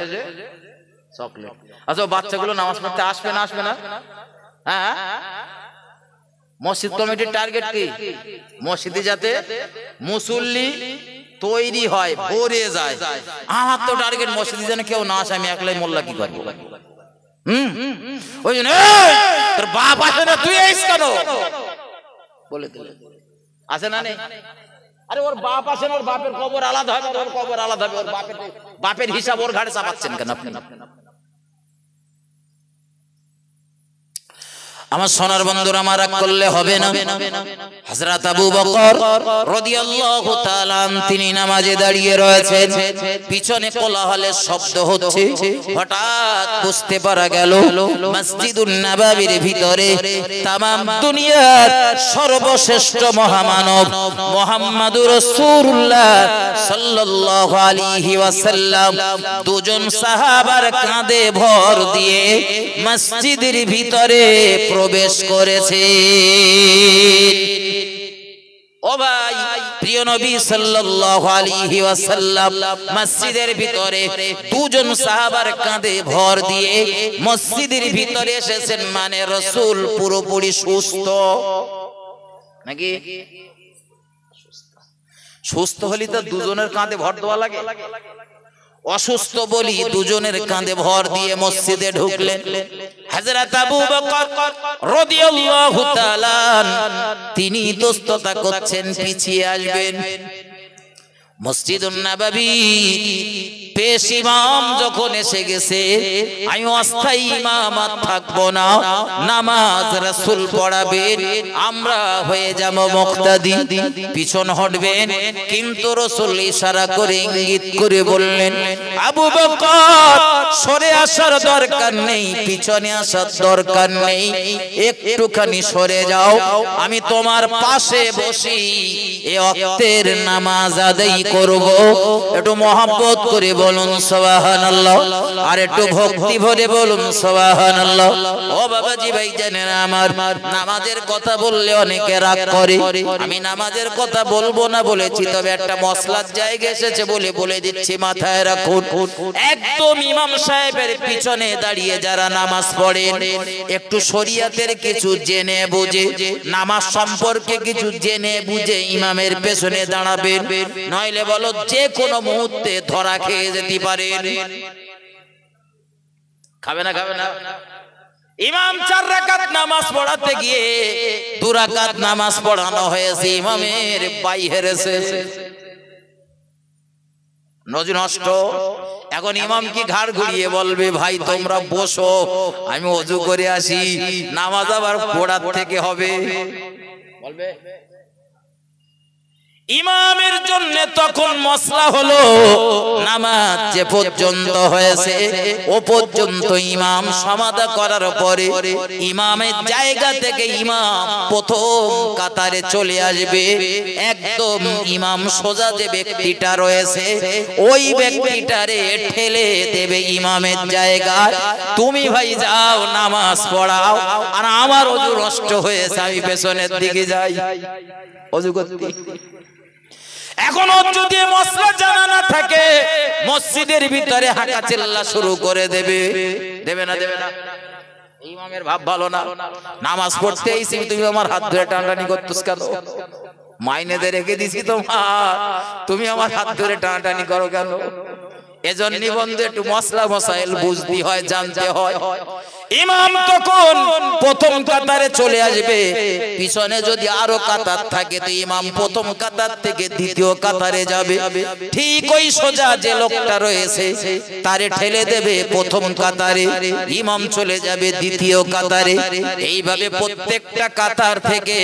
চকলেট। আচ্ছা, বাচ্চাগুলো নামাজ পড়তে আসবে না? আসবে না? হ্যাঁ, মসজিদ কমিটির টার্গেট কি? মসজিদে যাতে মুসল্লি তৈরি হয়, ভরে যায়। আমার তো টার্গেট মসজিদে যেন কেউ না আসে, আমি একলাই মোল্লা কি করবো? ওই জন্য তোর বাপ আসে না, তুই আইস কেন বলে দিলে আসে না নেই? আরে ওর বাপ আসে না, ওর বাপের কবর আলাদা হবে, ওর কবর আলাদা হবে, ওর বাপের হিসাব ওর ঘাড়ে চাপাচ্ছেন কেন আপনি? আমার সোনার বন্ধুরা, আমার রাগ করলে হবে না। হযরত আবু বকর রাদিয়াল্লাহু তাআলা তিনি নামাজে দাঁড়িয়ে রয়েছেন, পিছনে কোলাহলের শব্দ হচ্ছে। হঠাৎ বুঝতে পারা গেল মসজিদুন নববীর ভিতরে तमाम দুনিয়ার সর্বশ্রেষ্ঠ মহামানব মুহাম্মদুর রাসূলুল্লাহ সাল্লাল্লাহু আলাইহি ওয়াসাল্লাম 2 জন সাহাবার কাঁধে ভর দিয়ে মসজিদের ভিতরে প্রবেশ করেছে। ও ভাই, প্রিয় নবী সাল্লাল্লাহু আলাইহি ওয়াসাল্লাম মসজিদের ভিতরে 2 জন সাহাবার কাঁধে ভর দিয়ে মসজিদের ভিতরে এসেছেন, মানে রাসূল পুরোপুরি সুস্থ নাকি? সুস্থ হলে তো 2 জনের কাঁধে ভর দেওয়া লাগে, অসুস্থ বলি 2 জনের কাঁধে ভর দিয়ে মসজিদে ঢুকলেন। হযরত আবু বকর রাদিয়াল্লাহু তাআলা তিনি দোস্ততা করছেন, পিছিয়ে আসবেন। মসজিদুন নববী পেশ ইমাম যখন এসে গেছে, আমি অস্থায়ী ইমাম আর থাকবো না, নামাজ রাসূল পড়াবেন, আমরা হয়ে যাব মুক্তাদি, পিছন হটবেন। কিন্তু রাসূল ইশারা করে ইঙ্গিত করে বললেন, আবু বকর সরে আসার দরকার নেই, পিছনে আসার দরকার নেই, একটুখানি সরে যাও, আমি তোমার পাশে বসি এই ওয়াক্তের নামাজ আদায় করব। একটু মহব্বত করে বলুন সুবহানাল্লাহ, আর একটু ভক্তি ভরে বলুন সুবহানাল্লাহ। ও বাবাজি ভাই জানেন, আমার নামাজের কথা বললে অনেকে রাগ করে, আমি নামাজের কথা বলবো না বলেছি, তবে একটা মসলার জায়গা এসেছে বলে দিচ্ছি, মাথায় রাখুন। একদম ইমাম সাহেবের পিছনে দাঁড়িয়ে যারা নামাজ পড়েন, একটু শরিয়াতের কিছু জেনে বুঝে, নামাজ সম্পর্কে কিছু জেনে বুঝে ইমামের পেছনে দাঁড়াবেন, নইলে বলো যে কোনো মুহূর্তে ধরা খেয়ে যেতে পারেন। খাবে না? খাবে না? ইমাম 4 রাকাত নামাজ পড়াতে গিয়ে 2 রাকাত নামাজ পড়ানো হয়েছে, ইমামের পাই হেরেছে, নষ্ট। এখন ইমাম কি ঘাড় ঘুরিয়ে বলবে, ভাই তোমরা বসো, আমি ওযু করে আসি, নামাজ আবার পড়ার থেকে হবে? বলবে? ইমামের জন্য তখন মসলা হলো, নামাজ যে পর্যন্ত হয়েছে ও পর্যন্ত ইমাম সমাধা করার পরে ইমামের জায়গা থেকে ইমাম প্রথম কাতারে চলে আসবে। একদম ইমাম সোজা যে ব্যক্তিটা রয়েছে ওই ব্যক্তিটারে ঠেলে দেবে ইমামের জায়গায়, তুমি ভাই যাও নামাজ পড়াও, আর আমার ওযু নষ্ট হয়েছে, আমি পেছনের দিকে যাই ওযু করতে। এখন যদি মসলা জানা না থাকে, মসজিদের ভিতরে হাঁকা চিল্লা শুরু করে দেবে। দেবে না? দেবে না? ইমামের ভাব ভালো না, নামাজ পড়তে এসে তুমি আমার হাত ধরে টানাটানি করতেছ কেন? মাইনেতে রেখে দিছি তোমার, তুমি আমার হাত ধরে টানাটানি করো কেন? এজন্য নিবন্ধে একটু মশলা মশাইল বুঝতে হয়, জানতে হয়। ইমাম তখন প্রথম কাতারে চলে আসবে, পিছনে যদি আরো কাতার থাকে তো ইমাম প্রথম কাতার থেকে দ্বিতীয় কাতারে যাবে। ঠিক ওই সোজা যে লোকটা রয়েছে তারে ঠেলে দেবে প্রথম কাতারে, ইমাম চলে যাবে দ্বিতীয় কাতারে। এইভাবে প্রত্যেকটা কাতার থেকে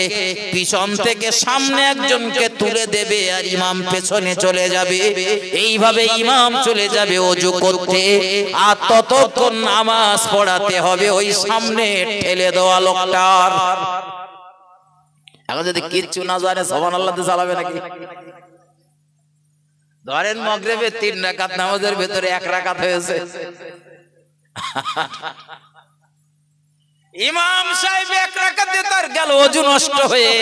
পিছন থেকে সামনে একজনকে তুলে দেবে আর ইমাম পেছনে চলে যাবে। এইভাবে ইমাম চলে যাবে ওযু করতে, আর ততক্ষণ নামাজ পড়াতে হবে ওই সামনে ঠেলে দেওয়া লোকটার। এখন যদি কিচ্ছু না জানে সুবহানাল্লাহ দিয়ে চালাবে নাকি? ধরেন মাগরিবে 3 রাকাত নামাজের ভিতরে 1 রাকাত হয়েছে, ইমাম সাহেব 1 রাকাতে তার গেল ওযু নষ্ট হয়ে।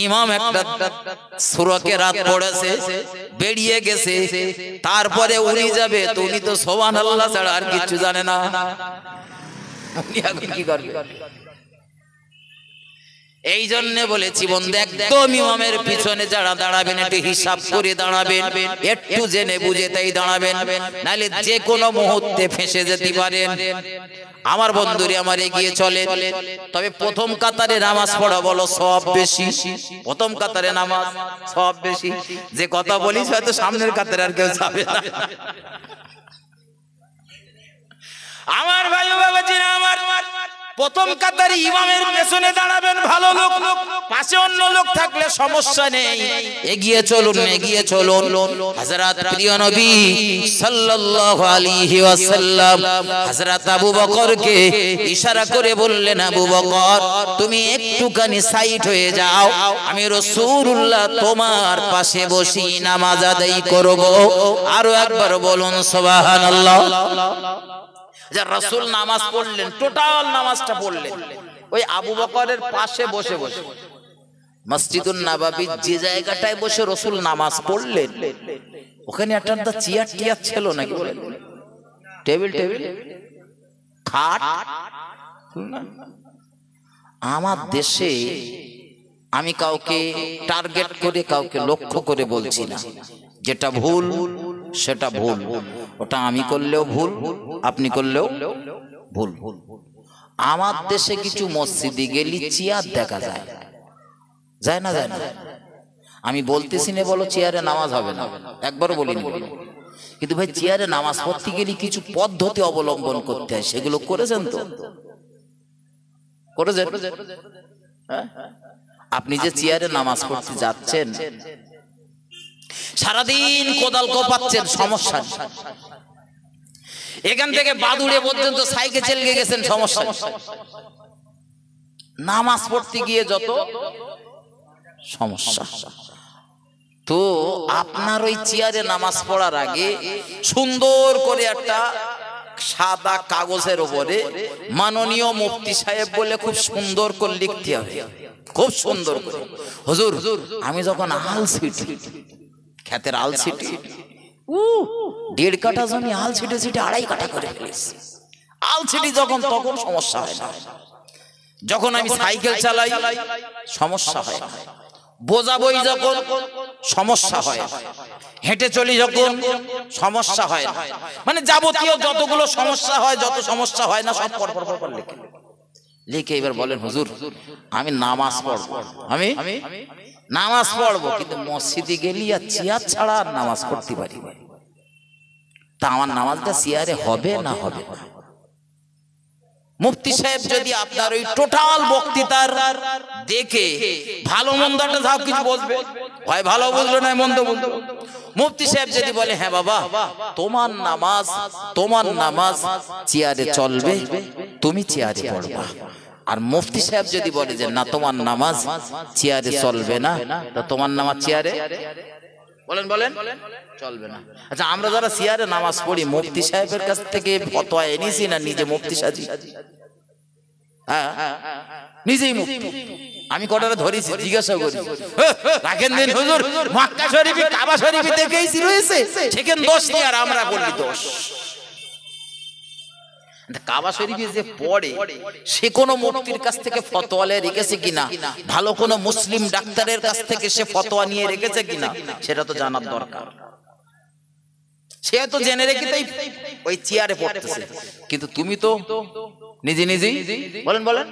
ইমাম একটা সূরাকে রাত পড়েছে, বেরিয়ে গেছে, তারপরে উনি যাবে তো উনি তো সুবহানাল্লাহ ছাড়া আর কিছু জানে না, উনি এখন কি করবে? এই জন্য বলেছি বন্ধু, একদম ইমামের পিছনে যারা দাঁড়াবেন একটু হিসাব করে দাঁড়াবেন, একটু জেনে বুঝে তাই দাঁড়াবেন, নাহলে যে কোনো মুহূর্তে ফেঁসে যেতে পারেন। আমার বন্ধুরে আমার এগিয়ে চলে, তবে প্রথম কাতারে নামাজ পড়া বলো সব বেশি, প্রথম কাতারে নামাজ সব বেশি। যে কথা বলিস হয়তো সামনের কাতারে আর কেউ যাবে না। আমার ভাই বাবাজিরা আমার, প্রথম কাতারে ইমামের পেছনে দাঁড়াবেন ভালো লোক, পাশে অন্য লোক থাকলে সমস্যা নেই। এগিয়ে চলুন, এগিয়ে চলুন। হযরত প্রিয় নবী সাল্লাল্লাহু আলাইহি ওয়াসাল্লাম হযরত আবু বকরকে ইশারা করে বললেন, আবু বকর তুমি একটুখানি সাইড হয়ে যাও, আমি রাসূলুল্লাহ তোমার পাশে বসি নামাজ আদায় করব। আরো একবার বলুন সুবহানাল্লাহ। যে রাসূল নামাজ পড়লেন, টোটাল নামাজটা পড়লেন ওই আবু বকরের পাশে বসে বসে। মসজিদুন নববীর যে জায়গাটায় বসে রাসূল নামাজ পড়লেন ওখানে একটা চেয়ার টিয়ার ছিল নাকি বলেন? টেবিল খাট। আমার দেশে আমি কাউকে টার্গেট করে কাউকে লক্ষ্য করে বলছি না, যেটা ভুল সেটা ভুল, ওটা আমি করলেও ভুল আপনি করলেও ভুল। আমার দেশে কিছু মসজিদে গেলে চেয়ার দেখা যায়, যায় না? যায় না? আমি বলতেছি না বলো চেয়ারে নামাজ হবে না, একবারও বলিনি, কিন্তু ভাই চেয়ারে নামাজ পড়তে গেলে কিছু পদ্ধতি অবলম্বন করতে হয়, সেগুলো করেছেন তো? করেছেন? আপনি যে চেয়ারে নামাজ পড়তে যাচ্ছেন সারাদিন কোদাল কোপাচ্ছেন, সমস্যা। এখান থেকে বাদুড়ে পর্যন্ত সাইকেল চালিয়ে গেছেন, সমস্যা। নামাজ পড়তে গিয়ে যত সমস্যা। তো আপনার ওই চেয়ারে নামাজ পড়ার আগে সুন্দর করে একটা সাদা কাগজের উপরে মাননীয় মুফতি সাহেব বলে খুব সুন্দর করে লিখতে হবে, খুব সুন্দর করে। হুজুর আমি যখন আলসিটি ক্ষেতের আলসিটি 1.5 কাঠা জমি আলসিটি 2.5 কাঠা করে ফেলেছি, আলসিটি যখন তখন সমস্যা হয় না। যখন আমি সাইকেল চালাই সমস্যা হয়, বোঝা বই যখন সমস্যা হয়, হেঁটে চলি যখন সমস্যা হয়, মানে যাবতীয় যতগুলো সমস্যা হয়, যত সমস্যা হয় না সব পর লিখে এবার বলেন, হুজুর আমি নামাজ পড়বো, আমি নামাজ পড়বো, কিন্তু মসজিদে গেলি আর চেয়ার ছাড়া আর নামাজ পড়তে পারি, তা আমার নামাজটা চেয়ারে হবে না হবে না? মুফতি সাহেব যদি আপনার ওই টোটাল বক্তৃতার দেখে ভালো মন্দটা সব কিছু বলবে, হয় ভালো বললো না মন্দ বললো, মুফতি সাহেব যদি বলে হ্যাঁ বাবা তোমার নামাজ চেয়ারে চলবে, তুমি চেয়ারে পড়বা, আর মুফতি সাহেব যদি বলে যে না তোমার নামাজ চেয়ারে চলবে না, তো তোমার নামাজ চেয়ারে বলেন চলবে না। আচ্ছা আমরা যারা চেয়ারে নামাজ পড়ি মুফতি সাহেবের কাছ থেকে ফতোয়া এনেছি না নিজে মুফতি সাজি? হ্যাঁ নিজেই মুফতি। আমি কটারে ধরেছি জিজ্ঞাসা করি, রাখেন দিন হুজুর মক্কা শরীফে কাবা শরীফে দেখেইছি রয়েছে, সেখানে দোষ নেই আর আমরা বলি দোষ। কাবা শরীফে যে পড়ে সে কোনো মুফতির কাছ থেকে ফতোয়া নিয়ে রেখেছে কিনা, ভালো কোনো মুসলিম ডাক্তারের কাছ থেকে সে ফতোয়া নিয়ে রেখেছে কিনা সেটা তো জানার দরকার। সে তো জেনে রেখে তাই ওই চেয়ারে পড়তেছে, কিন্তু তুমি তো নিজে নিজেই বলেন বলেন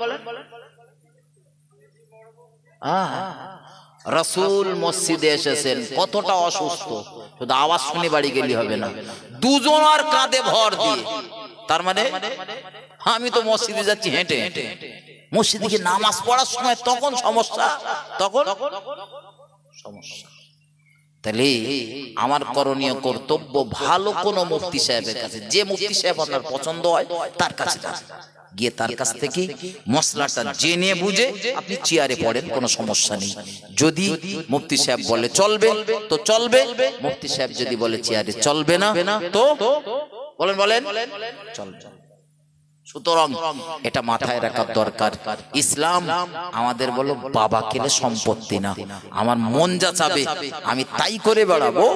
রাসূল মসজিদে এসেছেন, কতটা অসুস্থ, শুধু আওয়াজ শুনে বাড়ি গেলে হবে না, দুজন আর কাঁধে ভর দিয়ে। তার মানে আমি তো মসজিদে যাচ্ছি হেঁটে হেঁটে, মসজিদে গিয়ে নামাজ পড়ার সময় তখন সমস্যা, তখন সমস্যা। তাহলে আমার করণীয় কর্তব্য ভালো কোন মুফতি সাহেবের কাছে, যে মুফতি সাহেব আপনার পছন্দ হয় তার কাছে গিয়ে তার কাছ থেকে মশলাটা জেনে বুঝে আপনি চেয়ারে পড়েন, কোনো সমস্যা নেই। যদি মুফতি সাহেব বলে চলবে তো চলবে, মুফতি সাহেব যদি বলে চেয়ারে চলবে না তো বলেন বলেন চলবে। সুতরাং এটা মাথায় রাখার দরকার। ইসলাম আমাদের বলো বাবা কেলে সম্পত্তি না, আমার মন যা চাবে আমি তাই করে বেড়াবো,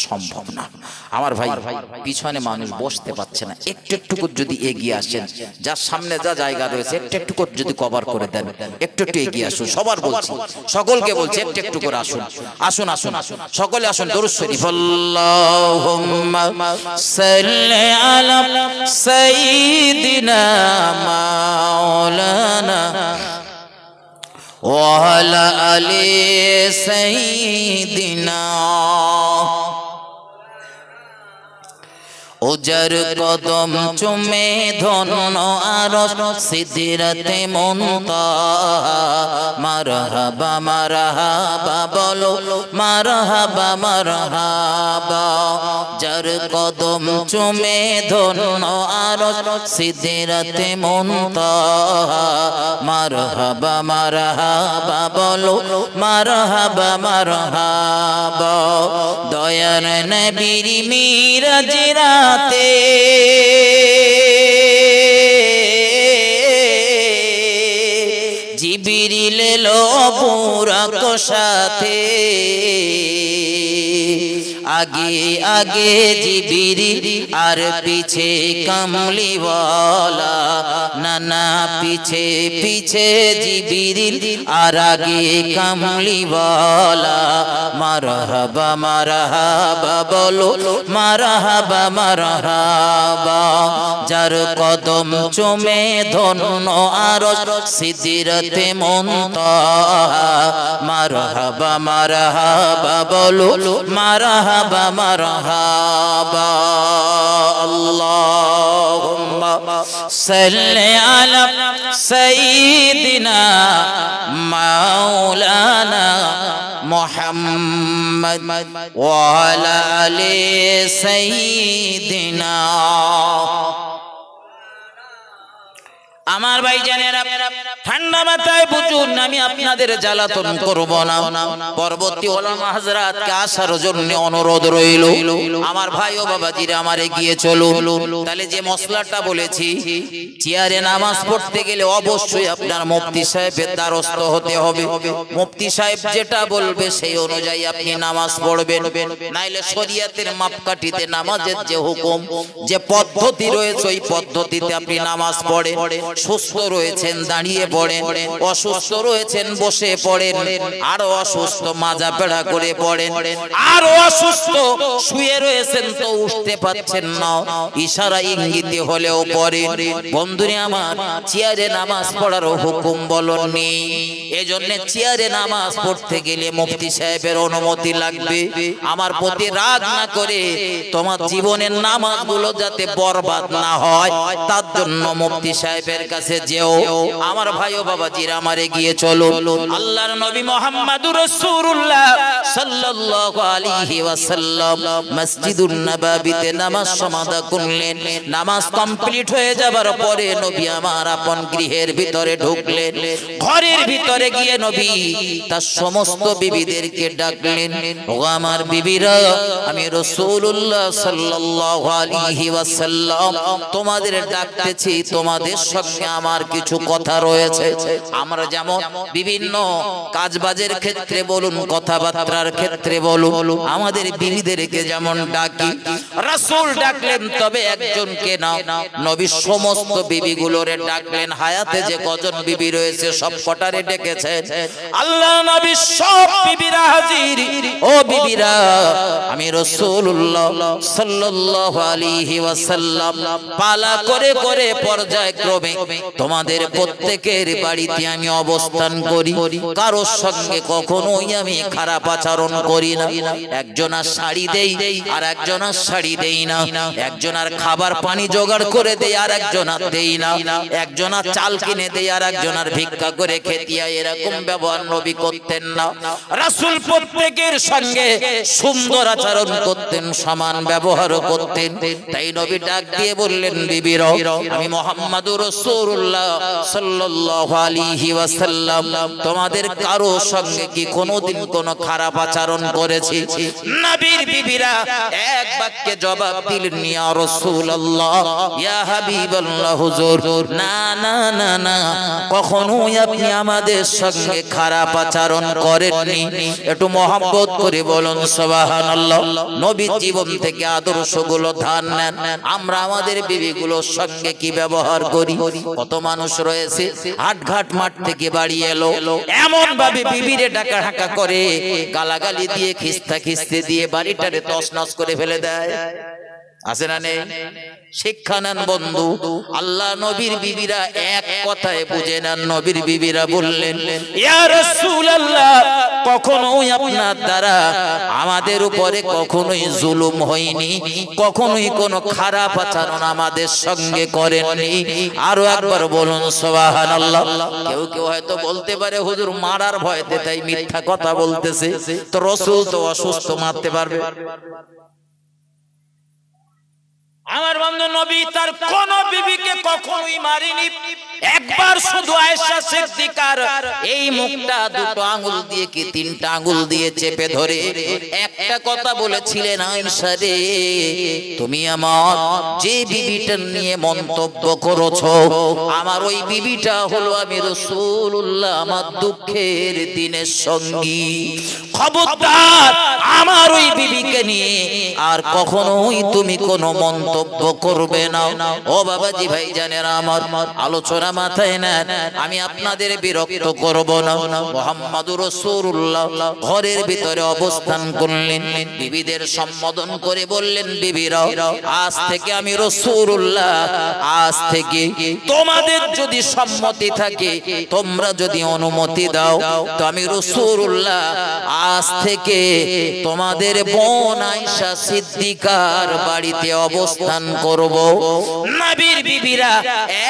সম্ভব না। আমার ভাই পিছনে মানুষ বসতে পারছে না, একটু একটু করে যদি এগিয়ে আসেন, যার সামনে যা জায়গা রয়েছে একটু একটু করে যদি কভার করে দেন, একটু একটু এগিয়ে আসুন। সবার বলছি, সকলকে বলছি একটু একটু করে আসুন, আসুন আসুন আসুন, সকলে আসুন। দরুদ শরীফ আল্লাহুম্মা সাল্লি আলা সাইয়্যিদিনা মাওলানা ওয়া আলা আলি সাইয়্যিদিনা। ওজার কদম চুমে ধন্য আরশ সিদরাতে মুনতাহা, মারহাবা মারহাবা বলো মারহাবা মারহাবা। যার কদম চুমে ধন্য আরশ সিদরাতে মুনতাহা, মারহাবা মারহাবা বলো মারহাবা মারহাবা। দয়ার নবীর মিরাজ রাতে জিবরিল এলো বুরাক সাথে, আগে আগে জিবরিল আর পিছে কামলিওয়ালা, নানা পিছে পিছে জিবরিল আর আগে কামলিওয়ালা। মারহাবা মারহাবা বলো মারহাবা মারহাবা। যার কদম চুমে ধন্য আরশ সিদরাতে মুনতাহা, মারহাবা মারহাবা বলো মারহাবা মারহাবা। আল্লাহুম্মা সাল্লি আলা সাইয়্যিদিনা মাওলানা মুহাম্মদ ওয়া আলা আলি সাইয়্যিদিনা। আমার ভাই জানেরা, ঠান্ডা মাথায় বুঝুন, আমি আপনাদের জ্বালাতন করব না। পরবর্তী ওলামা হযরতকে আসার জন্য অনুরোধ রইল। আমার ভাই ও বাবাজিরা আমার এগিয়ে চলো। তাহলে যে মশলাটা বলেছি, চেয়ারে নামাজ পড়তে গেলে অবশ্যই আপনার মুফতি সাহেবের দ্বারস্থ হতে হবে। মুফতি সাহেব যেটা বলবে সেই অনুযায়ী আপনি নামাজ পড়বেন, নাইলে শরীয়তের মাপকাঠিতে নামাজের যে হুকুম, যে পদ্ধতি রয়েছে ওই পদ্ধতিতে আপনি নামাজ পড়েন। সুস্থ রয়েছেন দাঁড়িয়ে পড়েন, অসুস্থ রয়েছেন বসে পড়েন, আরো অসুস্থ মাজা পেড়া করে পড়েন, আরো অসুস্থ শুয়ে রয়েছেন তো উঠতে পারছেন না, ইশারা ইঙ্গিতে হলেও পড়েন। বন্ধুরে আমার, চেয়ারে নামাজ পড়ার হুকুম বলেননি, এজন্য চেয়ারে নামাজ পড়তে গেলে মুফতি সাহেবের অনুমতি লাগবে। আমার প্রতি রাগ না করে তোমার জীবনের নামাজগুলো যাতে বরবাদ না হয় তার জন্য মুফতি সাহেবের কাছে যেও। আমার ভাই ও বাবাজিরা আমার এগিয়ে চলো। আল্লাহর নবী মুহাম্মদুর রাসূলুল্লাহ সাল্লাল্লাহু আলাইহি ওয়াসাল্লাম মসজিদুন নববীতে নামাজ সমাদা করলেন। নামাজ কমপ্লিট হয়ে যাবার পরে নবী আমার আপন গৃহের ভিতরে ঢুকলেন। ঘরের ভিতরে গিয়ে নবী তার সমস্ত বিবিদেরকে ডাকলেন, ও আমার বিবিরা, আমি রাসূলুল্লাহ সাল্লাল্লাহু আলাইহি ওয়াসাল্লাম তোমাদের ডাকতেছি, তোমাদের সঙ্গে সঙ্গে আমার কিছু কথা রয়েছে। আমরা যেমন বিভিন্ন কাজবাজের ক্ষেত্রে বলুন, কথাবার্তার ক্ষেত্রে বলুন, আমাদের বিবিদেরকে যেমন ডাকি, রাসূল ডাকলেন তবে একজনকে না, নবী সমস্ত বিবিগুলোরে ডাকলেন। হায়াতে যে কজন বিবি রয়েছে সব কটারে ডেকেছেন। আল্লাহ নবী সব বিবিরা হাজির। ও বিবিরা, আমি রাসূলুল্লাহ সাল্লাল্লাহু আলাইহি ওয়াসাল্লাম পালা করে করে পর্যায়ক্রমে তোমাদের প্রত্যেকের বাড়িতে আমি অবস্থান করি। কারোর সঙ্গে কখনোই আমি খারাপ আচরণ করি না। একজনের শাড়ি দেই আর একজনের শাড়ি দেই না, একজনের খাবার পানি জোগাড় করে দেই আর একজনের দেই না, একজনের চাল কিনে দেই আর একজনের ভিক্ষা করে খেতিয়া। এরকম ব্যবহার নবী করতেন না। রাসূল প্রত্যেকের সঙ্গে সুন্দর আচরণ করতেন, সমান ব্যবহার করতেন। তাই নবী ডাক দিয়ে বললেন, বিবিরা, আমি মুহাম্মদুর রাসূলুল্লাহ সাল্লাল্লাহু আলাইহি ওয়াসাল্লাম তোমাদের কারো সঙ্গে কি কোনোদিন কোনো খারাপ আচরণ করেছি? নবীর বিবিরা এক বাক্যে জবাব দিলেন, ইয়া রাসূলুল্লাহ, ইয়া হাবিবাল্লাহ, হুজুর, না না না না, কখনোই আপনি আমাদের সঙ্গে খারাপ আচরণ করেননি। একটু মহব্বত করে বলুন সুবহানাল্লাহ। নবীর জীবন থেকে আদর্শগুলো ধার নেন। আমরা আমাদের বিবিগুলোর সঙ্গে কি ব্যবহার করি? কত মানুষ রয়েছে হাটঘাট মাঠ থেকে বাড়ি এলো, এমন ভাবে বিবিরে ডাকা হাঁকা করে, গালাগালি দিয়ে, খিস্তা খিস্তি দিয়ে বাড়িটারে তছনছ করে ফেলে দেয়। আছে না নেই? শিক্ষা নেন বন্ধু। আল্লাহ নবীর বিবিরা এক কথায় বুঝে নেন। নবীর বিবিরা বললেন, ইয়া রাসূলুল্লাহ, কখনোই আপনার দ্বারা আমাদের উপরে কখনোই জুলুম হয়নি, কখনোই কোনো খারাপ আচরণ আমাদের সঙ্গে করেননি। আরো একবার বলুন সুবহানাল্লাহ। কেউ কেউ হয়তো বলতে পারে, হুজুর মারার ভয়তে তাই মিথ্যা কথা বলতেছে, তো রাসূল তো অসুস্থ, মারতে পারবে? আমার বন্ধু নবী তার কোন বিবিকে কখনোই মারেনি। একবার শুধু আয়েশা সিদ্দিকার এই মুখটা দুটো আঙ্গুল দিয়ে কি তিনটা আঙ্গুল দিয়ে চেপে ধরে একটা কথা বলেছিলেন, আয়েশা রে, তুমি আমার যে বিবিটা নিয়ে মন্তব্য করেছো, আমার ওই বিবিটা হলো আমি রাসূলুল্লাহ আমার দুঃখের দিনের সঙ্গী। খবরদার আমার ওই বিবিকে নিয়ে আর কখনোই তুমি কোনো মন্তব্য করবে না। ও বাবাজি ভাইজানেরা আমার, আলোচনা মাথায় নেন, আমি আপনাদের বিরক্ত করব না। মুহাম্মদুর রাসূলুল্লাহ ঘরের ভিতরে অবস্থান করলেন, বিবিদের সম্বোধন করে বললেন, বিবিরা, আজ থেকে আমি রাসূলুল্লাহ, আজ থেকে তোমাদের যদি সম্মতি থাকে, তোমরা যদি অনুমতি দাও, তো আমি রাসূলুল্লাহ আজ থেকে তোমাদের বোন আয়েশা সিদ্দিকার বাড়িতে অবস্থান করব। নবীর বিবিরা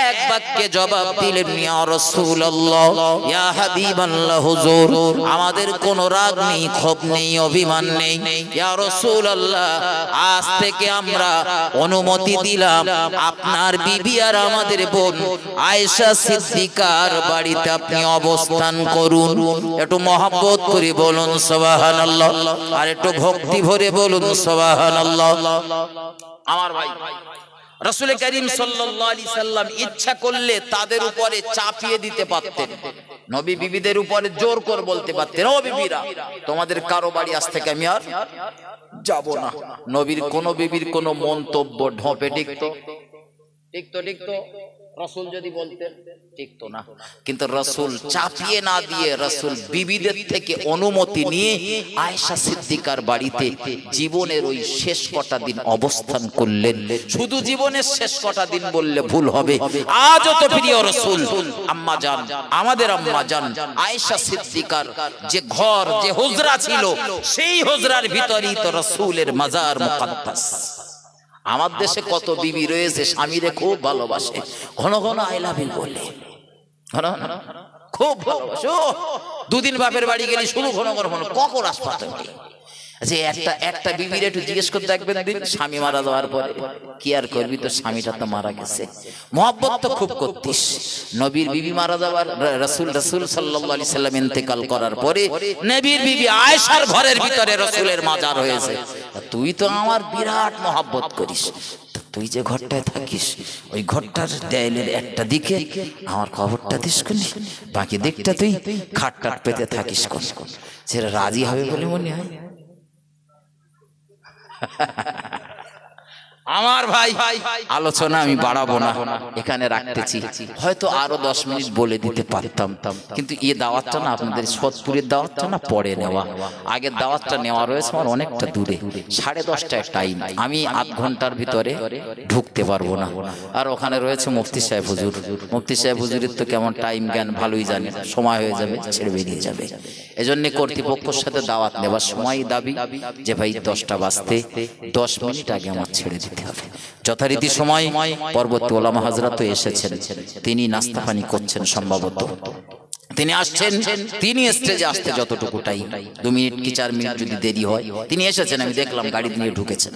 এক বাক্যে জবাব দিলেন, ইয়া রাসূলুল্লাহ, ইয়া হাবিবাল্লাহ, হুজুর, আমাদের কোনো রাগ নেই, ক্ষোভ নেই, অভিমান নেই। ইয়া রাসূলুল্লাহ, আজ থেকে আমরা অনুমতি দিলাম আপনার বিবি আর আমাদের বোন আয়েশা সিদ্দিকার বাড়িতে আপনি অবস্থান করুন। একটু মহব্বত করে বলুন সুবহানাল্লাহ, আর একটু ভক্তি ভরে বলুন সুবহানাল্লাহ। আমার ভাই, রাসূল করিম সাল্লাল্লাহু আলাইহি সাল্লাম ইচ্ছা করলে তাদের উপরে চাপিয়ে দিতে পারতেন, নবী বিবিদের উপরে জোর করে বলতে পারতেন, ও বিবিরা, তোমাদের কারো বাড়ি আজ থেকে আমি আর যাব না। নবীর কোন বিবির কোন মন্তব্য ঢপে টিকতো? রাসূল যদি বলতেন টিকতো না। কিন্তু রাসূল চাপিয়ে না দিয়ে রাসূল বিবিদের থেকে অনুমতি নিয়ে আয়েশা সিদ্দিকার বাড়িতে জীবনের ওই শেষ কটা দিন অবস্থান করলেন। শুধু জীবনের শেষ কটা দিন বললে ভুল হবে। আজও তো প্রিয় রাসূল আম্মা জান, আমাদের আম্মা জান আয়েশা সিদ্দিকার যে ঘর, যে হুজরা ছিল, সেই হুজরার ভিতরেই তো রাসূলের মাজার মুকদ্দাস। আমার দেশে কত বিবি রয়েছে স্বামীরে খুব ভালোবাসে, ঘন ঘন আই লাভ ইউ বলে, খুব ভালোবাসে। দুদিন বাপের বাড়ি গেলে শুধু ঘন ঘন কখন আসপাতে যে একটা বিবির একটু জিজ্ঞেস করতে দেখবেন, স্বামী মারা যাওয়ার পরে কি আর করবি, তো স্বামীটা তো মারা গেছে, মহব্বত তো খুব করতিস। নবীর বিবি মারা যাওয়ার, রাসূল সাল্লাল্লাহু আলাইহি সাল্লাম ইন্তেকাল করার পরে নবীর বিবি আয়েশার ঘরের ভিতরে রাসূলের মাজার হয়েছে। তুই তো আমার বিরাট মহব্বত করিস, তুই যে ঘরটায় থাকিস ওই ঘরটার দেয়ালের একটা দিকে আমার খবরটা দিস কোনি, বাকি দিকটা তুই খাটটাট পেতে থাকিস কোন। সেটা রাজি হবে বলে মনে হয়? আমার ভাই আলোচনা আমি বাড়াবো না, এখানে রাখতেছি। হয়তো আরো 10 মিনিট বলে দিতে পারতাম, কিন্তু এই দাওয়াতটা না আপনাদের সোদপুরের দাওয়াতটা না পরে নেওয়া, আগের দাওয়াতটা নেওয়া রয়েছে আমার অনেকটা দূরে, 10:30টায় টাইম, আমি আধ ঘন্টার ভিতরে ঢুকতে পারবো না। আর ওখানে রয়েছে মুফতি সাহেব হুজুর, মুফতি সাহেব হুজুরের তো কেমন টাইম জ্ঞান ভালোই জানে, সময় হয়ে যাবে ছেড়ে বেরিয়ে যাবে। এজন্য কর্তৃপক্ষের সাথে দাওয়াত নেবার সময় দাবি যে ভাই 10টা বাজতে 10 মিনিট আগে আমার ছেড়ে দিতে হবে। যথারীতি সময় পরবর্তী ওলামা হযরত এসেছেন, তিনি নাস্তা পানি করছেন, সম্ভবত তিনি আসছেন, তিনি স্টেজে আসতে যতটুকু টাইম 2 মিনিট কি 4 মিনিট যদি দেরি হয়, তিনি এসেছেন, আমি দেখলাম গাড়ি নিয়ে ঢুকেছেন,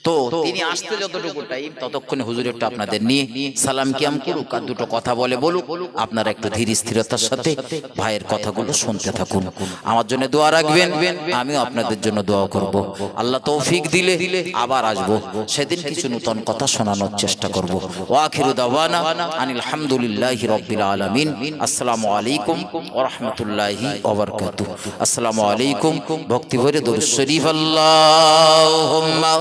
তো তিনি আসতে যতটুকু টাইম ততক্ষণে হুজুর একটু আপনাদের নিয়ে সালাম কিয়াম করুক আর দুটো কথা বলুক, আপনারা একটু ধীর স্থিরতার সাথে ভাইয়ের কথাগুলো শুনতে থাকুন, আমার জন্য দোয়া রাখবেন, আমিও আপনাদের জন্য দোয়া করব। আল্লাহ তৌফিক দিলে আবার আসবো, সেদিন কিছু নতুন কথা শোনানোর চেষ্টা করব। ওয়া আখিরু দাওয়ানা আনিল হামদুলিল্লাহি রাব্বিল আলামিন। আসসালামু আলাইকুম ওয়া রাহমাতুল্লাহি ওয়া বারাকাতুহু। আসসালামু আলাইকুম। ভক্তি ভরে দরুদ শরীফ আল্লাহুম্মা